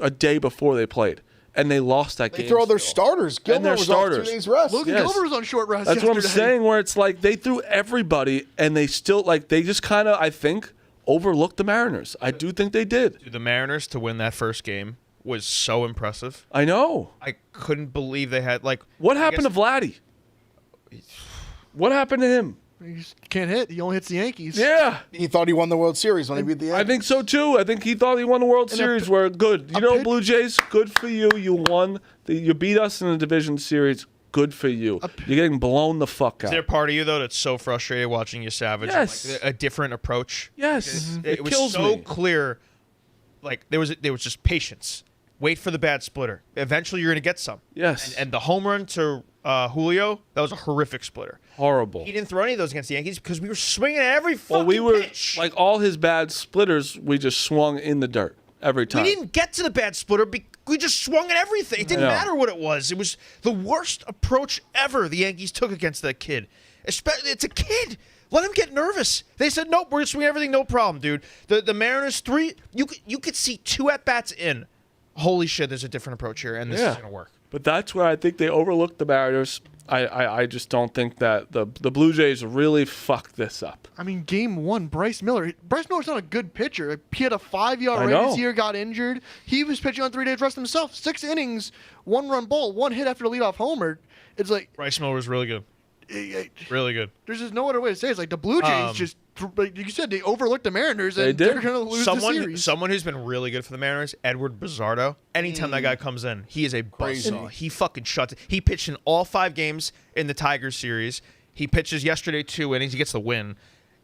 a day before they played, and they lost that game. They threw all their starters. Gilmore was starters. off 2 days rest. Logan Gilbert was on short rest. That's yesterday. what I'm saying. Where it's like they threw everybody, and they still they just kind of, I think, overlooked the Mariners. I do think they did. The Mariners to win that first game was so impressive. I know. I couldn't believe they had What happened to Vladdy? What happened to him? He just can't hit. He only hits the Yankees. Yeah. He thought he won the World Series when he beat the Yankees. I think so too. I think he thought he won the World Series. We're good. Blue Jays, good for you. You won. You beat us in the division series. Good for you. You're getting blown the fuck out. Is there a part of you though that's so frustrated watching you savage? Yes. A different approach. Yes. It was kills so me. clear. Like there was just patience. Wait for the bad splitter. Eventually, you're going to get some. Yes. And the home run to Julio, that was a horrific splitter. Horrible. He didn't throw any of those against the Yankees because we were swinging at every fucking pitch. Like all his bad splitters, we just swung in the dirt every time. We didn't get to the bad splitter. We just swung at everything. It didn't matter what it was. It was the worst approach ever the Yankees took against that kid. It's a kid. Let him get nervous. They said, nope, we're going to swing everything, no problem, dude. The Mariners, 3, you could see 2 at-bats in. Holy shit, there's a different approach here, and this is going to work. But that's where I think they overlooked the Mariners. I just don't think that the Blue Jays really fucked this up. I mean, game 1, Bryce Miller's not a good pitcher. He had a 5 ERA this year, got injured. He was pitching on 3 days rest himself. 6 innings, 1-run ball, 1 hit after the leadoff homer. It's like Bryce Miller was really good. Really good. There's just no other way to say it. It's like the Blue Jays like you said, they overlooked the Mariners, and they're going to lose the series. Someone who's been really good for the Mariners, Edward Bizzardo. Anytime that guy comes in, he is a buzzsaw. He fucking shuts it. He pitched in all 5 games in the Tigers series. He pitches yesterday 2 innings. He gets the win.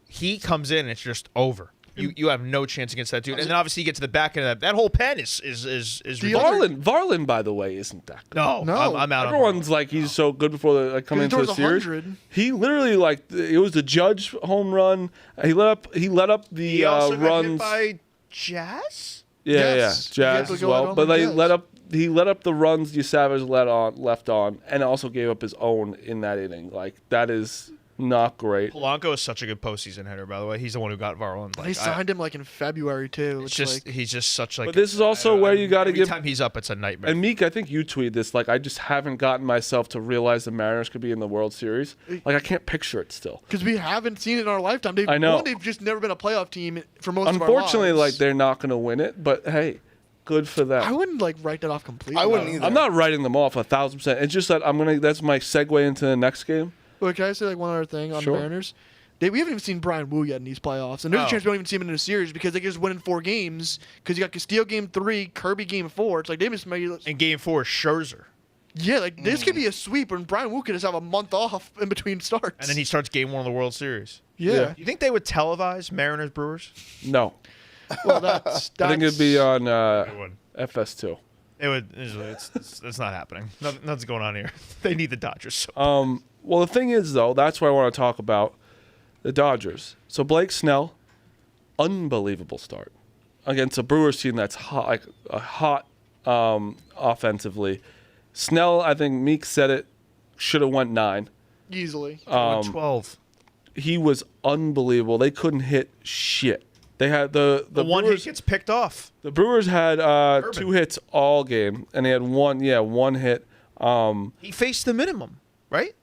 He comes in, and it's just over. You have no chance against that dude. And then obviously you get to the back end of that. That whole pen is Varlin, by the way, isn't that good. No. I'm out. Everyone's like he's so good before they come into the series. 100. He literally it was the Judge home run. He let up the He also runs got hit by Jazz. Jazz as well. But he let up the runs Savage left on, and also gave up his own in that inning. Like that is not great. Polanco is such a good postseason hitter, by the way. He's the one who got Varlin. They signed him in February too. He's just such But this is also where you got to give. Every time he's up, it's a nightmare. And Meek, I think you tweeted this. I just haven't gotten myself to realize the Mariners could be in the World Series. I can't picture it still. Because we haven't seen it in our lifetime. I know. They've just never been a playoff team for most of our lives. Unfortunately, they're not going to win it. But hey, good for them. I wouldn't write that off completely. I wouldn't either. I'm not writing them off 1,000%. It's just that that's my segue into the next game. But can I say one other thing on the Mariners? We haven't even seen Brian Wu yet in these playoffs. And there's a chance we don't even see him in a series because they just win in 4 games. Because you got Castillo game 3, Kirby game 4. It's like they just made it. And game 4 is Scherzer. Yeah, this could be a sweep, and Brian Wu could just have a month off in between starts. And then he starts game 1 of the World Series. Yeah. You think they would televise Mariners Brewers? No. Well, that's I think it'd be on FS2. It would. It's not happening. Nothing's going on here. They need the Dodgers. So. Well, the thing is, though, that's why I want to talk about the Dodgers. So Blake Snell, unbelievable start against a Brewers team that's hot, offensively. Snell, I think Meek said it, should have went 9. Easily. 12. He was unbelievable. They couldn't hit shit. They had the one Brewers, hit gets picked off. The Brewers had 2 hits all game, and they had one hit. He faced the minimum, right?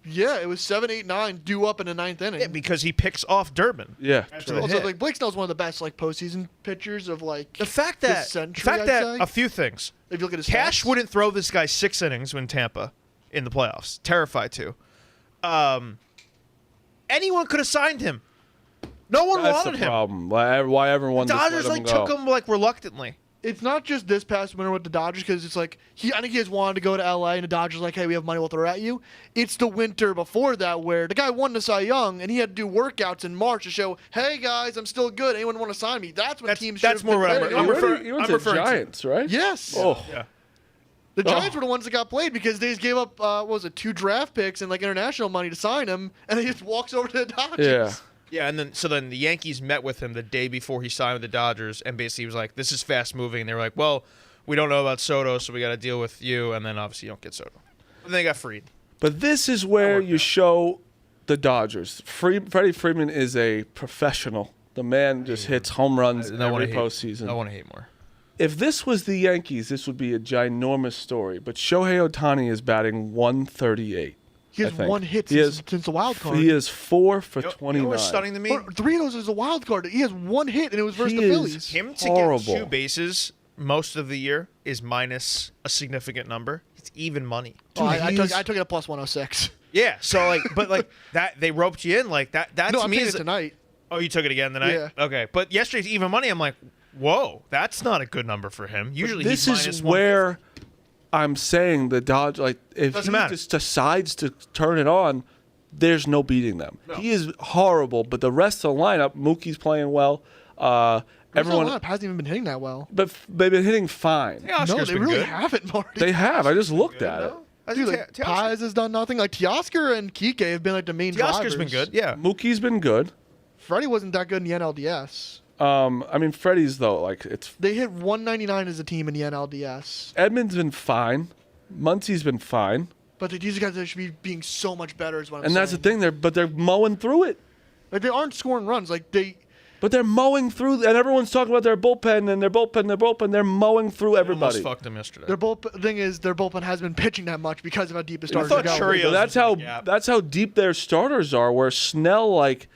Yeah, it was 7, 8, 9 due up in the 9th inning. Yeah, because he picks off Durbin. Yeah. Also, Blake Snell's one of the best postseason pitchers of the fact that a few things. If you look at his Cash stats. wouldn't throw this guy 6 innings when Tampa in the playoffs. Terrified to. Anyone could have signed him. No one That's wanted the him. problem. Why everyone The just Dodgers let him go. took him reluctantly. it's not just this past winter with the Dodgers because it's like I think he has wanted to go to LA and the Dodgers like, hey, we have money, we'll throw at you. It's the winter before that where the guy won the Cy Young and he had to do workouts in March to show, hey guys, I'm still good. Anyone want to sign me? That's when teams. That's more what I'm referring. You went to Giants, right? Yes. Oh. Yeah. The Giants were the ones that got played because they just gave up, 2 draft picks and like international money to sign him, and he just walks over to the Dodgers. Yeah. Yeah, and then the Yankees met with him the day before he signed with the Dodgers, and basically he was like, "This is fast moving." And they were like, "Well, we don't know about Soto, so we got to deal with you." And then obviously you don't get Soto. And they got freed. But this is where you show the Dodgers. Freddie Freeman is a professional. The man just hits home runs every postseason. I want to hate more. If this was the Yankees, this would be a ginormous story. But Shohei Ohtani is batting 138. He has one hit since the wild card. He is 4 for 29. You know what's stunning to me? 3 of those is a wild card. He has one hit, and it was versus the Phillies. Him to horrible. get 2 bases most of the year is minus a significant number. It's even money. I took it at plus 106. Yeah, so but that they roped you in like that. That No, to I'm me taking is it tonight. Oh, you took it again tonight? Yeah. Okay, but yesterday's even money. I'm like, whoa, that's not a good number for him. Usually, This he's is minus where I'm saying the Dodgers, like, if Doesn't he matter. just decides to turn it on, there's no beating them. No. He is horrible, but the rest of the lineup, Mookie's playing well. Everyone, Everyone hasn't even been hitting that well. but they've been hitting fine. Teoscar's No, they been really good. haven't, Marty. They have. I just looked at it. I Dude, think like, Teoscar- Paz has done nothing. Like Teoscar and Kike have been like the main drivers. Teoscar's been good. Yeah. Mookie's been good. Freddie wasn't that good in the NLDS. I mean, Freddie's though, like it's They hit 199 as a team in the NLDS. Edmonds been fine. Muncie's been fine, But these guys should be being so much better. Is what I'm and saying. that's the thing. They're mowing through it. Like they aren't scoring runs. Like But they're mowing through, and everyone's talking about their bullpen and their bullpen. They're mowing through Almost everybody. fucked him yesterday. their bullpen has been pitching that much because of how deep the I starters thought are going. Churios But that's was how in the gap. that's how deep their starters are. Where Snell, like,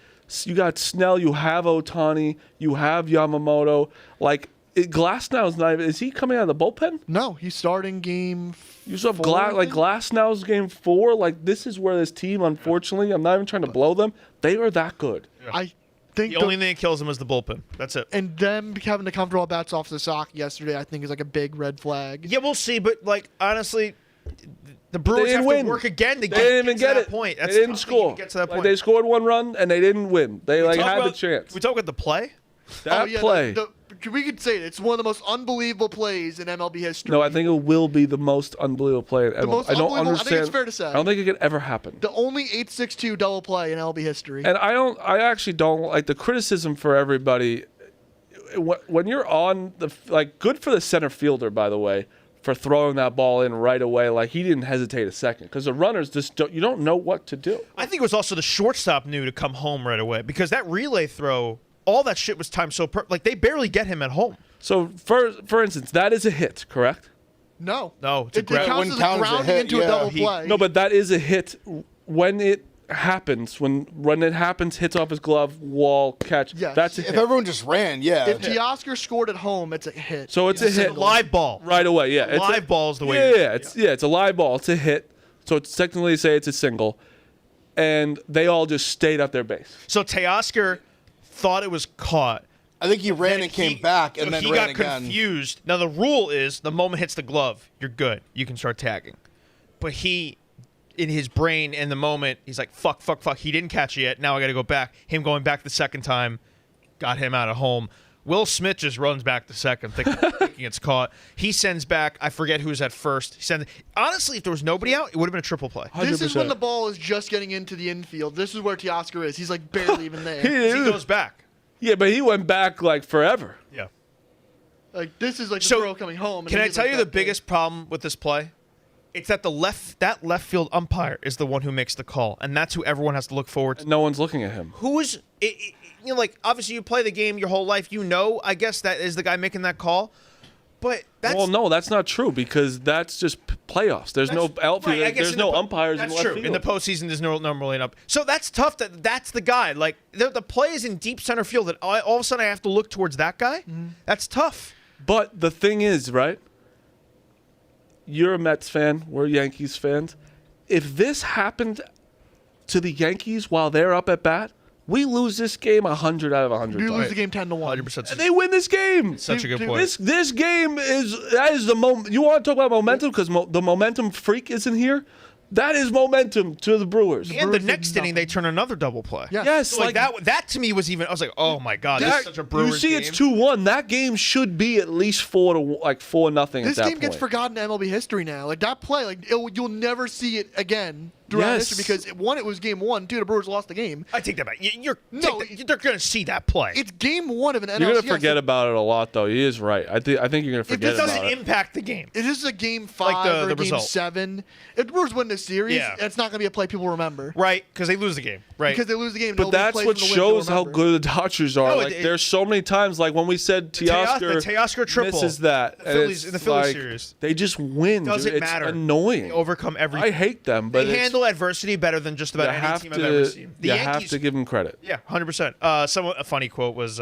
you got Snell, you have Ohtani, you have Yamamoto. Like, Glasnow's not even. Is he coming out of the bullpen? No, he's starting game. You saw 4, I think? Glasnow's game 4. Like, this is where this team, unfortunately, I'm not even trying to blow them. They are that good. I think The only thing that kills him is the bullpen. That's it. and them having to come draw bats off the sock yesterday, I think is like a big red flag. Yeah, we'll see. But like honestly, the Brewers didn't have win. to work again to They didn't even to get that it. point. That's They didn't tough to even score. Get to that Like, point. they scored 1 run and they didn't win. They We talk had the about- chance. We talk about the play. That play. We could say it's one of the most unbelievable plays in MLB history. No, I think it will be the most unbelievable play in MLB. most I don't unbelievable- I understand. think it's fair to say. I don't think it could ever happen. the only 8-6-2 double play in MLB history. And I actually don't like the criticism for everybody. When you're on the, like, good for the center fielder, by the way, for throwing that ball in right away. Like, he didn't hesitate a second because the runners just you don't know what to do. I think it was also the shortstop knew to come home right away because that relay throw, all that shit was timed so like they barely get him at home. So for instance, that is a hit, correct? no, No, it's a it grab. counts Wouldn't as count as a grounding hit, into yeah. a double He- play. No, but that is a hit when it happens. When it happens, hits off his glove, wall, catch. Yes. That's a If hit. everyone just ran, yeah. if Teoscar scored at home, it's a hit. So it's a It's a hit live ball. right away. Yeah, it's Live ball is the way. Yeah, it's a live ball. It's a hit. So it's technically say it's a single, and they all just stayed at their base. So Teoscar thought it was caught. I think he ran Then and came back and so then he ran got again. confused. Now the rule is the moment hits the glove, you're good. You can start tagging. But he, in his brain, in the moment, he's like, fuck. He didn't catch it yet. Now I got to go back. Him going back the second time got him out of home. Will Smith just runs back the second, thinking it's caught. He sends back, I forget who's at first. Honestly, if there was nobody out, it would have been a triple play. this is 100%. when the ball is just getting into the infield. This is where Teoscar is. He's like barely even there. He goes back. Yeah, but he went back like forever. Yeah. Like this is like the So, throw coming home. and Can he I gets, tell like, you the that big. biggest problem with this play? It's that that left field umpire is the one who makes the call, and that's who everyone has to look forward to. No one's looking at him. Who is like obviously you play the game your whole life, I guess that is the guy making that call, but that's Well, no, that's not true because that's just playoffs. There's no outfield. right, I guess There's in the no po- umpires That's in left true. field. In the postseason, there's no number lineup, so that's tough. That's the guy. Like the play is in deep center field, that all of a sudden I have to look towards that guy. Mm-hmm. That's tough. But the thing is, right? You're a Mets fan. We're Yankees fans. If this happened to the Yankees while they're up at bat, We lose this game 100 out of 100 You times. lose the game 10-1. 100%. And they win this game. Such a good point. This game is the moment. You want to talk about momentum because the momentum freak isn't here. That is momentum to the Brewers. And the next inning, they turn another double play. Yeah. Yes, So, like that to me was even. I was like, oh my god, this is such a Brewers you see, game. it's 2-1. That game should be at least 4-0 at that This game point. gets forgotten in MLB history now. Like that play, like you'll never see it again throughout Yes. history because one, it was game 1. 2, the Brewers lost the game. I take that back. They're going to see that play. It's game 1 of an NLCS. You're gonna forget about it a lot, though. He is right. I think you're gonna forget It about doesn't it. impact the game. If this is a game 5 Like the or game result. 7, if the Brewers win this series, Yeah. it's not going to be a play people remember. Right, because they lose the game. Right. Because they lose the game. But nobody that's plays what in the win, they'll shows how remember. good the Dodgers are. No, Like there's so many times, like when we said Teoscar Teoscar triple. misses that, The and Phillies- it's in the Phillies like, series. they just win. Doesn't dude. It's matter. annoying. They overcome everything. I hate them, but They handle adversity better than just about any team I've ever seen. The you Yankees, have to give them credit. Yeah, 100%. A funny quote was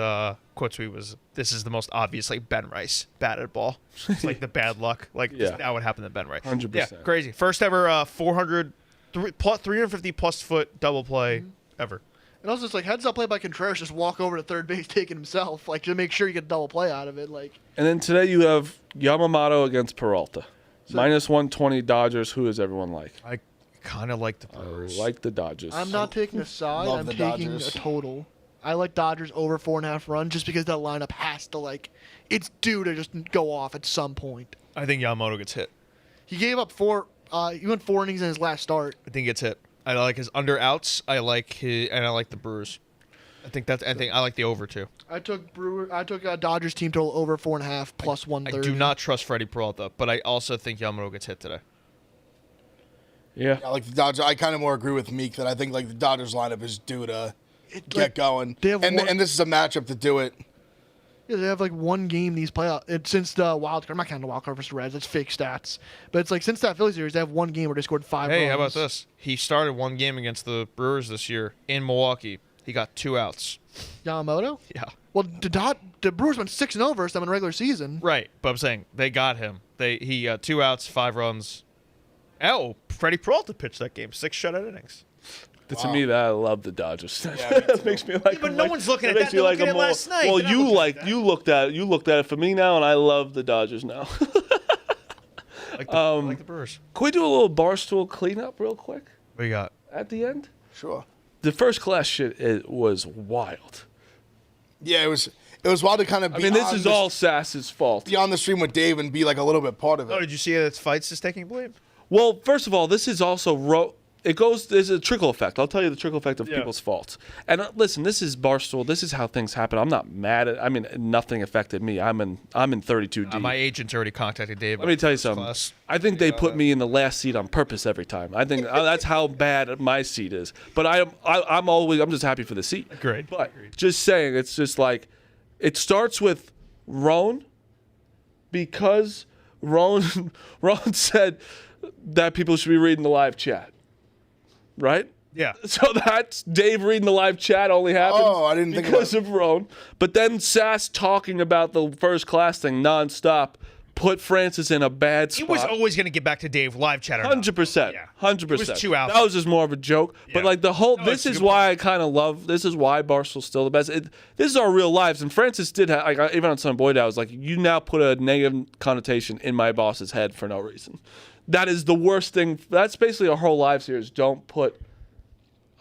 quote tweet was, "This is the most obviously Ben Rice batted ball." It's like the bad luck. Like Yeah. that would happen to Ben Rice. 100%. Yeah, crazy. First ever 350 plus foot double play ever. And also, it's like heads up play by Contreras, just walk over to third base, take it himself, like to make sure you get a double play out of it. Like And then today you have Yamamoto against Peralta. Minus 120 Dodgers. Who does everyone like? I kind of like the Brewers. I like the Dodgers. I'm not taking a side. Love I'm the taking Dodgers. a total. I like Dodgers over 4.5 runs just because that lineup has to it's due to just go off at some point. I think Yamamoto gets hit. He gave up 4. He went 4 innings in his last start. I think he gets hit. I like his under outs. I like the Brewers. I like the over too. I took a Dodgers team total over 4.5 plus I 130. do not trust Freddie Peralta, but I also think Yamamoto gets hit today. Yeah. I like the Dodgers. I kind of more agree with Meek that I think like the Dodgers lineup is due to get going, they have and one- and this is a matchup to do it. Yeah, they have one game these playoffs. Since the wild card, I'm not counting the wild card versus the Reds. That's fake stats. But it's since that Phillies series, they have one game where they scored 5 runs. Hey, how about this? He started one game against the Brewers this year in Milwaukee. He got 2 outs. Yamamoto? Yeah. Well, the Brewers went 6-0 versus them in regular season. Right, but I'm saying they got him. He got 2 outs, 5 runs. Oh, Freddie Peralta pitched that game, 6 shutout innings. To me, that I love the Dodgers. me That makes me like. but no one's looking at makes that. me They're like looking them at more. last night. Well, They're not you looking at that. you looked at it for me now, and I love the Dodgers now. I like the Brewers. Can we do a little Barstool cleanup real quick What you got? at the end? Sure. The first class shit was wild. Yeah, it was wild to kind of. I mean, this is all Sass's fault. be on the stream with Dave and be a little bit part of it. Oh, did you see that fights is taking place? Well, first of all, this is also there's a trickle effect. I'll tell you the trickle effect of people's faults. And listen, this is Barstool. This is how things happen. I'm not mad at. I mean, nothing affected me. I'm in 32D. My agent's already contacted Dave. Let me tell you something. Class. I think they put me in the last seat on purpose every time. I think that's how bad my seat is. But I'm just happy for the seat. Great. But just saying, it's just it starts with Roan because Roan said that people should be reading the live chat. Right? Yeah. So that's Dave reading the live chat only happens I didn't think because about of Roan. But then Sass talking about the first class thing nonstop put Francis in a bad He spot. was always going to get back to Dave live chat. 100%. Yeah. 100%. It was 2 hours. That was just more of a joke. But Yeah. the whole, No, this it's a is good why I kind of love, this is why Barstool's still the best. This is our real lives. And Francis did have, even on Son Boyd, I was like, you now put a negative connotation in my boss's head for no reason. That is the worst thing. That's basically our whole lives here is don't put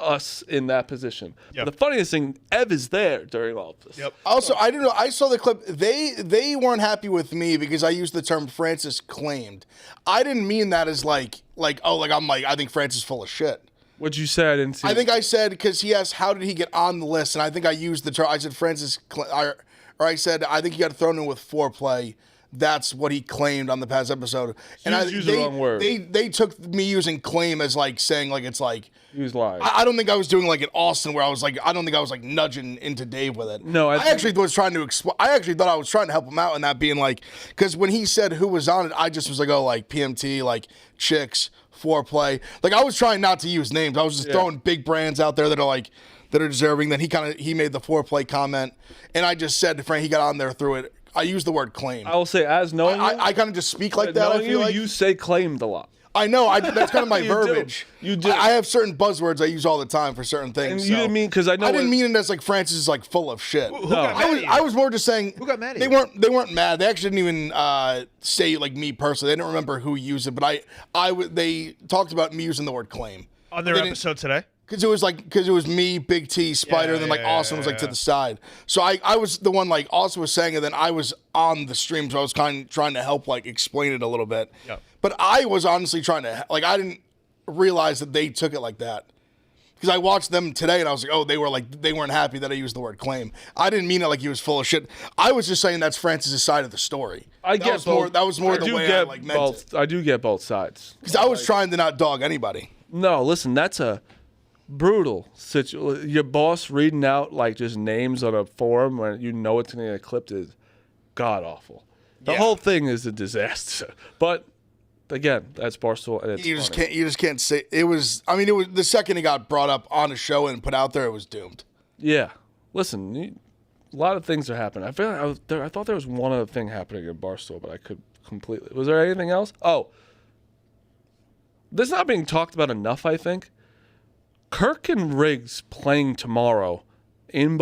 us in that position. Yep. But the funniest thing, Ev is there during all of this. Yep. Also, I didn't know. I saw the clip. They weren't happy with me because I used the term Francis claimed. I didn't mean that as I think Francis is full of shit. What'd you say? I didn't see. I think I said because he asked how did he get on the list, and I think I used the term. I said Francis, or I said I think he got thrown in with foreplay. That's what he claimed on the past episode. And You used the wrong word. They took me using claim as saying it's He was lying. I don't think I was doing an Austin where I was I don't think I was nudging into Dave with it. No, I I think- actually was trying to I actually thought I was trying to help him out in that being because when he said who was on it, I just was PMT, chicks, foreplay. I was trying not to use names. I was just throwing big brands out there that are that are deserving. Then he made the foreplay comment, and I just said to Frank, he got on there through it. I used the word claim. I will say, as knowing I kind of just speak like that. I knowing feel you say claimed a lot. I know. That's kind of my You verbiage. do. You do. I have certain buzzwords I use all the time for certain things. And you didn't mean because I know I didn't mean it as like Francis is like full of shit. Who got mad at you? I was more just saying. Who got mad at they you? They weren't mad. They actually didn't even say like me personally. They didn't remember who used it, but they talked about me using the word claim On their episode today? because it was me, Big T, Spider, and then like Austin was like to the side. So I was the one like Austin was saying, and then I was on the stream, so I was kind of trying to help like explain it a little bit. Yep. But I was honestly trying to like I didn't realize that they took it like that. Because I watched them today and I was like, oh, they weren't happy that I used the word claim. I didn't mean it like he was full of shit. I was just saying that's Francis' side of the story. That was more the way I like meant it. I do get both sides. Because I was trying to not dog anybody. No, listen, that's a brutal situation. Your boss reading out like just names on a forum when you know it's going to get clipped is god awful. The whole thing is a disaster. But again, that's Barstool, and it's funny. You just can't say it was. I mean, it was the second it got brought up on a show and put out there, it was doomed. Yeah, listen, a lot of things are happening. I feel like I thought there was one other thing happening in Barstool, but I could completely. Was there anything else? Oh, this is not being talked about enough. I think Kirk and Riggs playing tomorrow in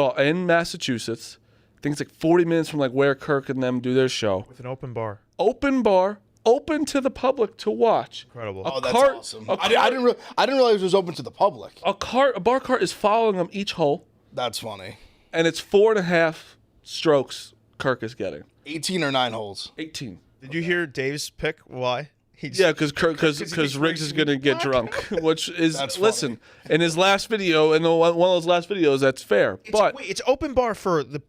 Massachusetts. I think it's like 40 minutes from like where Kirk and them do their show. With an open bar. Open bar. Open to the public to watch. Incredible. That's awesome. I didn't realize it was open to the public. A bar cart is following them each hole, That's funny. and it's 4.5 strokes Kirk is getting. 18 or 9 holes. 18. Did you hear Dave's pick? Why? Yeah, because Riggs is going to get drunk, which is That's listen in his last video, in one of those last videos, that's fair. But it's open bar for the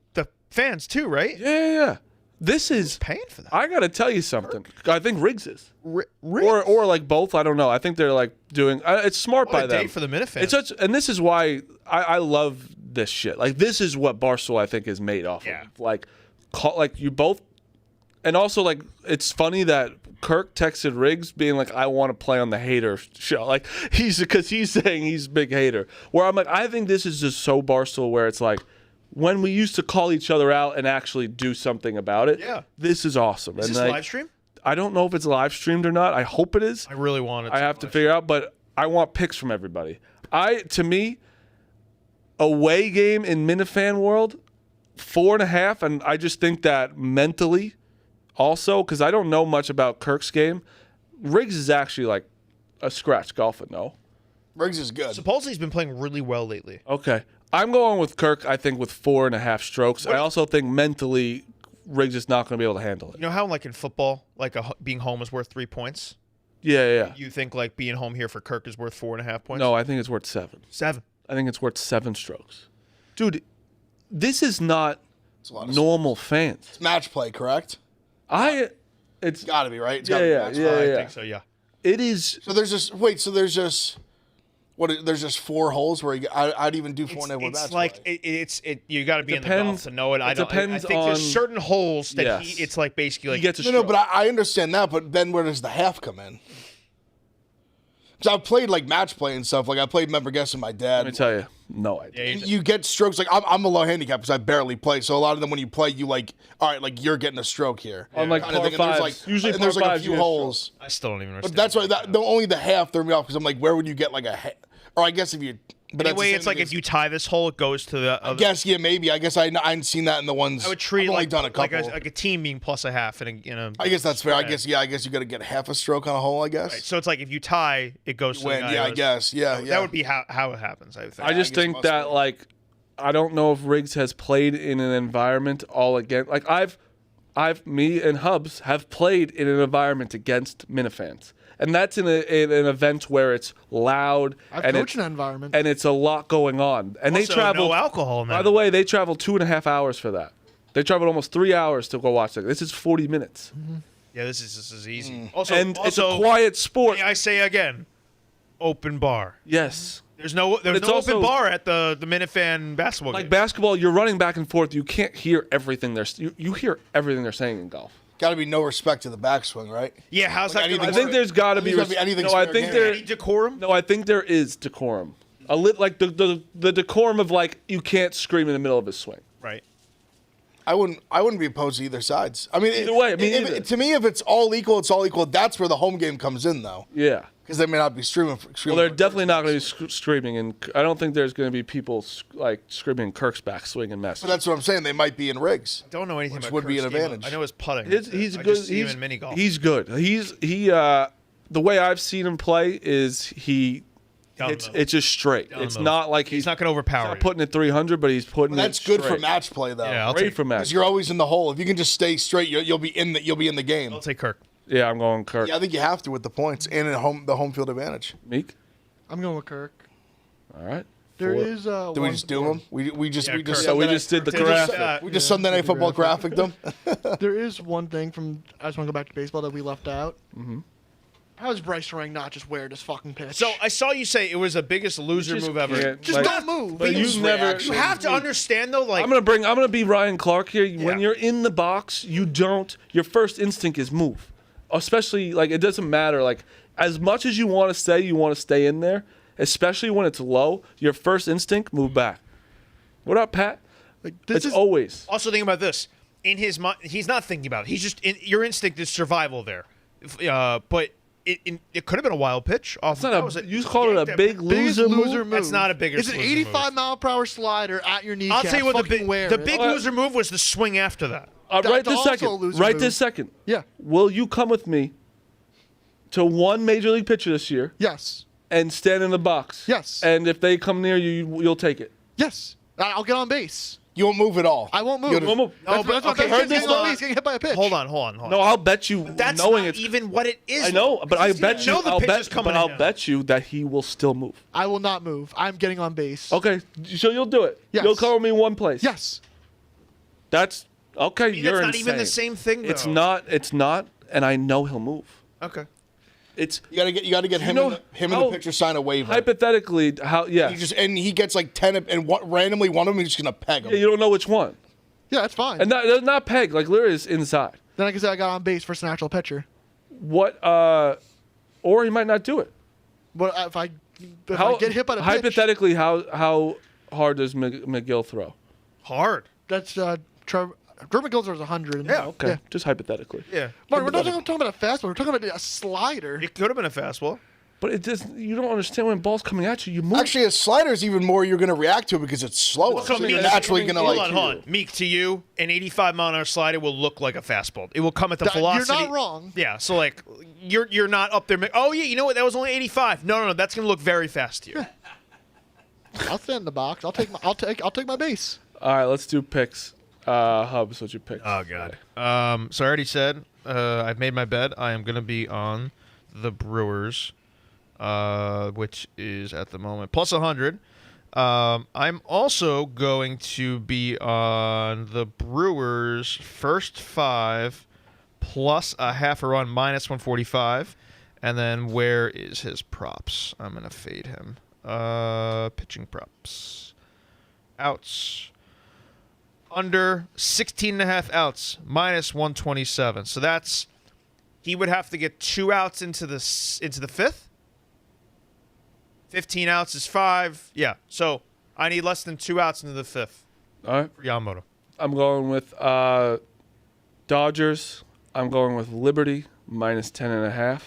fans too, right? yeah. This is Paying for that. I got to tell you something. I think Riggs is. Riggs? Or like both. I don't know. I think they're like doing. It's smart What by a them. day for the Minifans. It's and this is why I love this shit. Like this is what Barstool I think is made off of. Like you both, and also like it's funny that Kirk texted Riggs being like, I want to play on the hater show. Like because he's saying he's a big hater. Where I'm like, I think this is just so Barstool where it's like, when we used to call each other out and actually do something about it, this is awesome. Is this live stream? I don't know if it's live streamed or not. I hope it is. I really want it. I have to figure out, but I want picks from everybody. To me, away game in Minifan world, 4.5, and I just think that mentally, also because I don't know much about Kirk's game, Riggs is actually like a scratch golfer. No, Riggs is good. Supposedly he's been playing really well lately. okay. I'm going with Kirk, I think, with 4.5 strokes. I also think mentally Riggs is not going to be able to handle it. You know how like in football, like being home is worth 3 points? Yeah. You think like being home here for Kirk is worth 4.5 points? No, I think it's worth 7. 7. I think it's worth 7 strokes. Dude, this is not It's a lot of normal fans. It's match play, correct? It's Got to be, right? It's Yeah, gotta be yeah, match yeah, play. I think so, yeah. it is. So there's just there's just 4 holes where I'd even do 4.5 with match It's like play. you got to be in the golf depends- to know it. I it don't. I depends think on- there's certain holes that Yes. it's like basically like He gets a No, stroke. but I understand that. But then where does the half come in? Because I've played like match play and stuff. Like I played member guest with my dad. Let me tell you, no idea. You get strokes. Like I'm a low handicap because I barely play. So a lot of them when you play, you like, all right, like you're getting a stroke here. On like Kinda par thing. And there's, fives, usually and par there's like a fives, few you get a holes. I still don't even understand. But that's why only the half threw me off because I'm like, where would you get like a? Or I guess if you. But that's the Anyway, same it's like thing if as- you tie this hole, it goes to the I other. guess maybe. I guess I hadn't seen that in the ones. I would treat I've it only like done a couple. like a team being plus a half in a. I guess that's fair. I spread. guess you got to get half a stroke on a hole. I guess. Right, so it's like if you tie, it goes to the Win. guy Yeah, I who's- guess. Yeah. That would be how it happens. I think. I just guess it think must that be. like I don't know if Riggs has played in an environment all against. Like me and Hubs have played in an environment against Minifans. And that's in an event where it's loud I've and coached it's, in that environment. and it's a lot going on. And Also, they travel no alcohol in that. By the way, they travel 2.5 hours for that. They traveled almost 3 hours to go watch that. This is 40 minutes. Yeah, this is easy. Mm. Also, And it's a quiet sport. may I say again, open bar. Yes. There's no it's open also- bar at the Minifan basketball Like game. basketball, you're running back and forth. You can't hear everything you hear everything they're saying in golf. Got to be no respect to the backswing, right? Yeah, how's Like that? anything- I think there's got to be. There's gotta be anything no, I fair think game. there. any decorum? No, I think there is decorum. Like the decorum of like you can't scream in the middle of his swing. Right. I wouldn't be opposed to either sides. I mean, Either way, to me, if it's all equal, it's all equal. That's where the home game comes in, though. Yeah. Because they may not be streaming. Well, they're definitely not going to be screaming, and I don't think there's going to be people like screaming Kirk's back swing and mess. But that's what I'm saying. They might be in rigs. I don't know anything about would be Kirk's an game. advantage. I know his putting. He's I good. just see him in mini golf. He's good. The way I've seen him play is it's just straight. It's not like he's not going to overpower. Not putting it 300, but he's putting that's it good straight. for match play, though. Yeah, Great for match. Because you're always in the hole. If you can just stay straight, you'll be in the game. I'll take Kirk. Yeah, I'm going Kirk. Yeah, I think you have to with the points and the home field advantage. Meek. I'm going with Kirk. All right. There is. Did we just do them? We just Kirk. So we just did the graphic. We just Sunday Night Football graphic them. There is one thing from. I just want to go back to baseball that we left out. Mm-hmm. How does Bryce Rang not just wear this fucking pitch? So I saw you say it was the biggest loser move ever. Just don't move. But you have to understand though. Like I'm gonna be Ryan Clark here. When you're in the box, your first instinct is move. Especially like it doesn't matter. Like as much as you want to stay in there. Especially when it's low, your first instinct, move back. What up, Pat? Like it's always. Also, think about this. In his mind, he's not thinking about it. He's just your instinct is survival there. But it could have been a wild pitch. It's not you call it a big loser move? That's not a big. It's an 85-mile-per-hour slider at your kneecap. I'll tell you what the big loser move was the swing after that. Right this second. Yeah. Will you come with me to one major league pitcher this year? Yes. And stand in the box. Yes. And if they come near you, you'll take it. Yes. I'll get on base. You won't move at all. I won't move. You won't move. Getting hit by a pitch. Hold on. No, I'll bet you. That's knowing not it's even what it is. I know, but I bet you. I'll bet you that he will still move. I will not move. I'm getting on base. Okay, so you'll do it. Yes. You'll cover me in one place. Yes. That's okay. You're that's not insane. even the same thing. Though. It's not, and I know he'll move. Okay. It's you got to get him and the pitcher sign a waiver. Hypothetically, he gets like 10 and randomly one of them he's just gonna peg him. Yeah, you don't know which one. Yeah, that's fine. And not peg, like literally is inside. Then I can say I got on base versus an actual pitcher. What? Or he might not do it. But if I get hit by the pitch, hypothetically, how hard does McGill throw? Hard. That's Trevor McGill throws 100. Yeah, okay. Yeah. Just hypothetically. Yeah. Mark, we're not talking about a fastball. We're talking about a slider. It could have been a fastball. But it does. You don't understand when ball's coming at you. You move. Actually, a slider is even more you're going to react to it because it's slower. So you're naturally going to hold on. Meek, to you, an 85-mile-an-hour slider will look like a fastball. It will come at the velocity. You're not wrong. Yeah. So like, you're not up there. Oh yeah, you know what? That was only 85. No. That's going to look very fast to you. I'll stand in the box. I'll take my base. All right, let's do picks. Hubs, what's your pick? Oh god. So I already said I've made my bed. I am going to be on the Brewers. Which is at the moment plus 100. I'm also going to be on the Brewers first 5 plus a half a run minus 145. And then where is his props? I'm going to fade him. Pitching props. Outs. Under 16.5 outs minus 127. So that's he would have to get 2 outs into the 5th. 15 outs is 5. Yeah. So I need less than 2 outs into the 5th. All right. For Yamamoto. I'm going with Dodgers. I'm going with Liberty minus 10.5.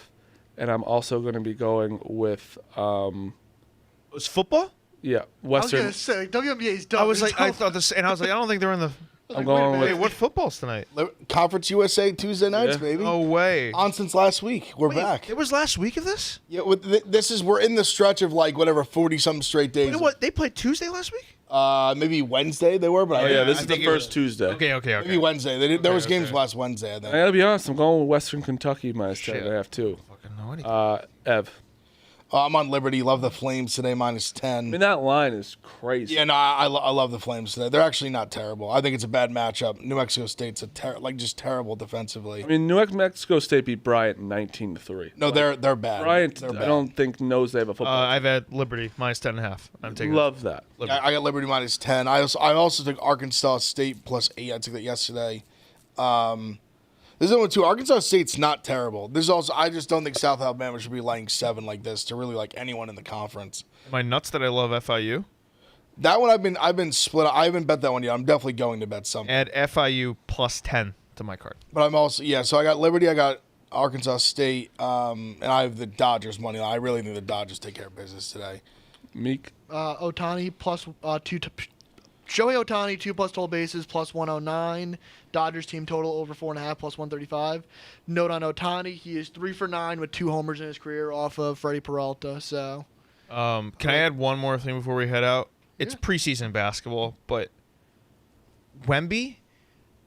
And I'm also going to be going with was football? Yeah, Western. I was going to say WNBA's done. I was like, I thought this, and I was like, I don't think they're in the. I'm going with. Wait, what football's tonight? Conference USA Tuesday nights, baby. No way. On since last week. We're back. It was last week of this? Yeah, we're in the stretch of like whatever 40-something straight days. You know what? They played Tuesday last week? Maybe Wednesday they were, but this is the first Tuesday. Okay. Maybe Wednesday. There was games last Wednesday, I think. I gotta be honest. I'm going with Western Kentucky minus 10.5 too. Fucking know anything. Ev. I'm on Liberty. Love the Flames today, minus 10. I mean, that line is crazy. Yeah, no, I love the Flames today. They're actually not terrible. I think it's a bad matchup. New Mexico State's just terrible defensively. I mean, New Mexico State beat Bryant 19-3. No, they're bad. Bryant, I don't think knows they have a football. I've had Liberty minus 10.5. I'm taking. Love that. I got Liberty minus 10. I also took Arkansas State plus 8. I took that yesterday. There's only 2. Arkansas State's not terrible. There's also I just don't think South Alabama should be laying 7 like this to really like anyone in the conference. Am I nuts that I love FIU? That one I've been split. I haven't bet that one yet. I'm definitely going to bet something. Add FIU plus 10 to my card. But I'm also so I got Liberty, I got Arkansas State, and I have the Dodgers money line. I really think the Dodgers take care of business today. Meek. Ohtani plus 2. Shohei Ohtani 2+ total bases plus 109. Dodgers team total over 4.5 plus 135. Note on Ohtani, he is 3 for 9 with 2 homers in his career off of Freddie Peralta. So, can I add one more thing before we head out? It's preseason basketball, but Wemby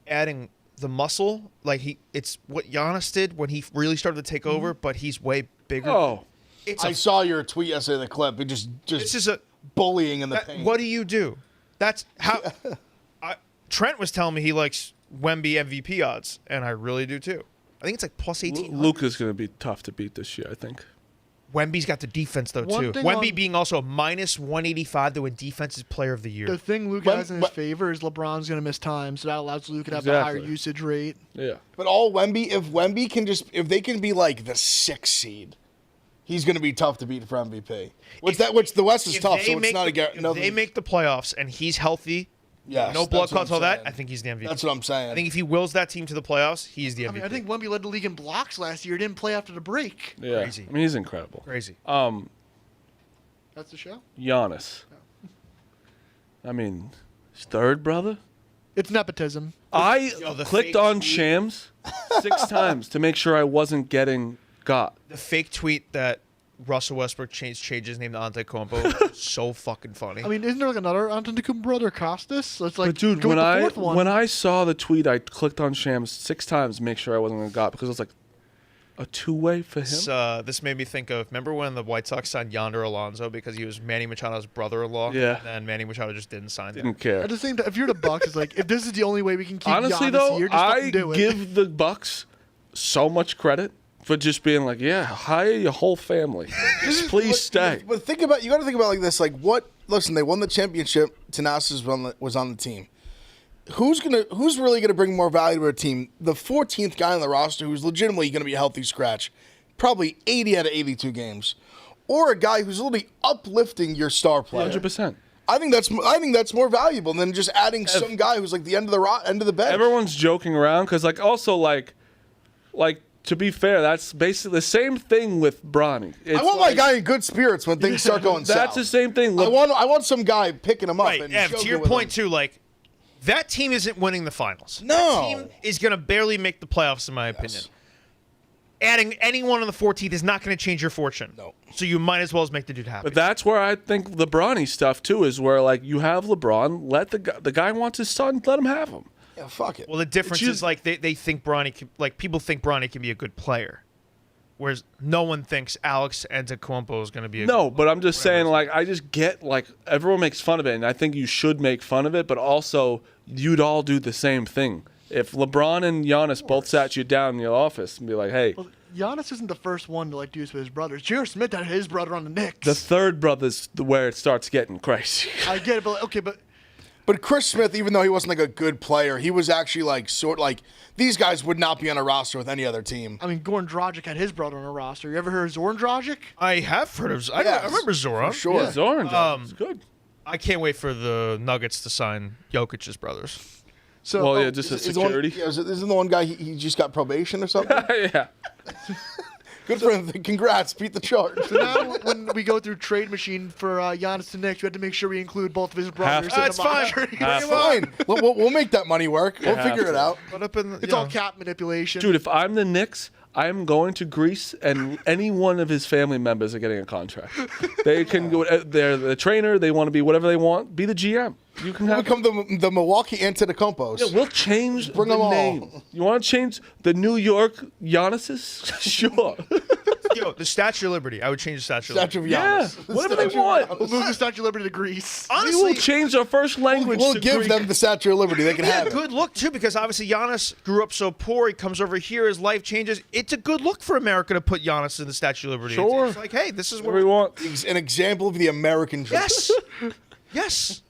adding the muscle, it's what Giannis did when he really started to take over, but he's way bigger. Oh, I saw your tweet yesterday, the clip. It just this is a bullying in the paint. What do you do? That's how Trent was telling me he likes Wemby MVP odds, and I really do too. I think it's like plus 18. Luka's going to be tough to beat this year, I think. Wemby's got the defense, though, too. Wemby being also minus 185 to win Defensive Player of the Year. The thing Luka has in his favor is LeBron's going to miss time, so that allows Luka to have a higher usage rate. Yeah. But if Wemby can if they can be like the 6th seed, he's going to be tough to beat for MVP. Which the West is tough, so it's not a guarantee. If they make the playoffs and he's healthy, yes, no blood clots, all that, I think he's the MVP. That's what I'm saying. I think if he wills that team to the playoffs, he's the MVP. I think Wemby led the league in blocks last year. Didn't play after the break. Yeah. Crazy. I mean, he's incredible. Crazy. That's the show? Giannis. I mean, his third brother? It's nepotism. I the clicked fake on tweet. Shams 6 times to make sure I wasn't getting got. The fake tweet that Russell Westbrook changed his name to Antetokounmpo is so fucking funny. I mean, isn't there like another Antetokounmpo brother, Costas? So it's like, But dude, go with the fourth one. when I saw the tweet, I clicked on Shams 6 times to make sure I wasn't going to got because it was like a 2-way for him. This made me think of, remember when the White Sox signed Yonder Alonso because he was Manny Machado's brother-in-law? Yeah. And then Manny Machado just didn't sign Didn't him. care. At the same time, if you're the Bucks, it's like, if this is the only way we can keep Honestly, Giannis though, here, just I fucking do it. give the Bucks so much credit for just being like, yeah, hire your whole family. Just please stay. But you got to think about like this. Like, listen, they won the championship. Tanasis was on the team. Who's really gonna bring more value to a team? The 14th guy on the roster who's legitimately gonna be a healthy scratch, probably 80 out of 82 games, or a guy who's literally uplifting your star player. 100%. I think that's more valuable than just adding some guy who's like the end of the bench. Everyone's joking around because to be fair, that's basically the same thing with Bronny. I want my guy in good spirits when things start going south. That's the same thing. I want some guy picking him up. Right, and Ev, to your point, too, that team isn't winning the finals. No. That team is going to barely make the playoffs, in my opinion. Adding anyone on the 14th is not going to change your fortune. No. So you might as well make the dude happy. But that's where I think the Bronny stuff, too, is where, you have LeBron, let the guy wants his son, let him have him. Yeah, fuck it. Well, the difference is, they think Bronny can, people think Bronny can be a good player. Whereas no one thinks Alex Antetokounmpo is going to be a good player. But I'm just saying, I just get, everyone makes fun of it, and I think you should make fun of it, but also you'd all do the same thing. If LeBron and Giannis both sat you down in your office and be like, hey. Well, Giannis isn't the first one to do this with his brothers. J.R. Smith had his brother on the Knicks. The third brother's where it starts getting crazy. I get it, but But Chris Smith, even though he wasn't a good player, he was actually these guys would not be on a roster with any other team. I mean, Goran Dragic had his brother on a roster. You ever heard of Zoran Dragic? I have heard of. I remember Zoran. For sure. Yeah, Zoran's good. I can't wait for the Nuggets to sign Jokic's brothers. So, just a security. Isn't the one guy he just got probation or something? Yeah. Good for him. Congrats. Beat the charge. So now when we go through trade machine for Giannis to Knicks, we have to make sure we include both of his brothers. That's fine. It's fine. We'll make that money work. We'll figure it out. It's all cap manipulation. Dude, if I'm the Knicks, I'm going to Greece, and any one of his family members are getting a contract. They can go. They're the trainer. They want to be whatever they want. Be the GM. You can We'll become the Milwaukee Antetokounmpos. Yeah, we'll change Bring the them all. name. You want to change the New York Giannis's? Sure. Yo, the Statue of Liberty. I would change the Statue of Liberty. Statue of Yeah, Giannis. whatever they want. We'll move the Statue of Liberty to Greece. We Honestly, will change our first language We'll to give Greek. them the Statue of Liberty. They can have it. good look, too, because obviously Giannis grew up so poor. He comes over here. His life changes. It's a good look for America to put Giannis in the Statue of Liberty. Sure. It's like, hey, this is Whatever where we want. An example of the American jersey. Yes. Yes.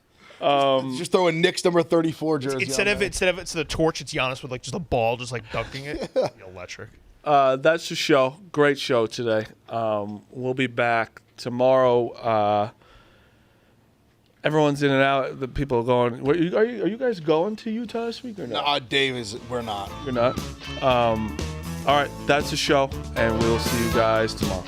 Just throw a Knicks number 34 jersey. Instead of it's the torch, it's Giannis with just a ball, just dunking it. Electric. That's the show. Great show today. We'll be back tomorrow. everyone's in and out. The people are going. Are you guys going to Utah this week or not? No, Dave we're not. You're not. All right, that's the show, and we'll see you guys tomorrow.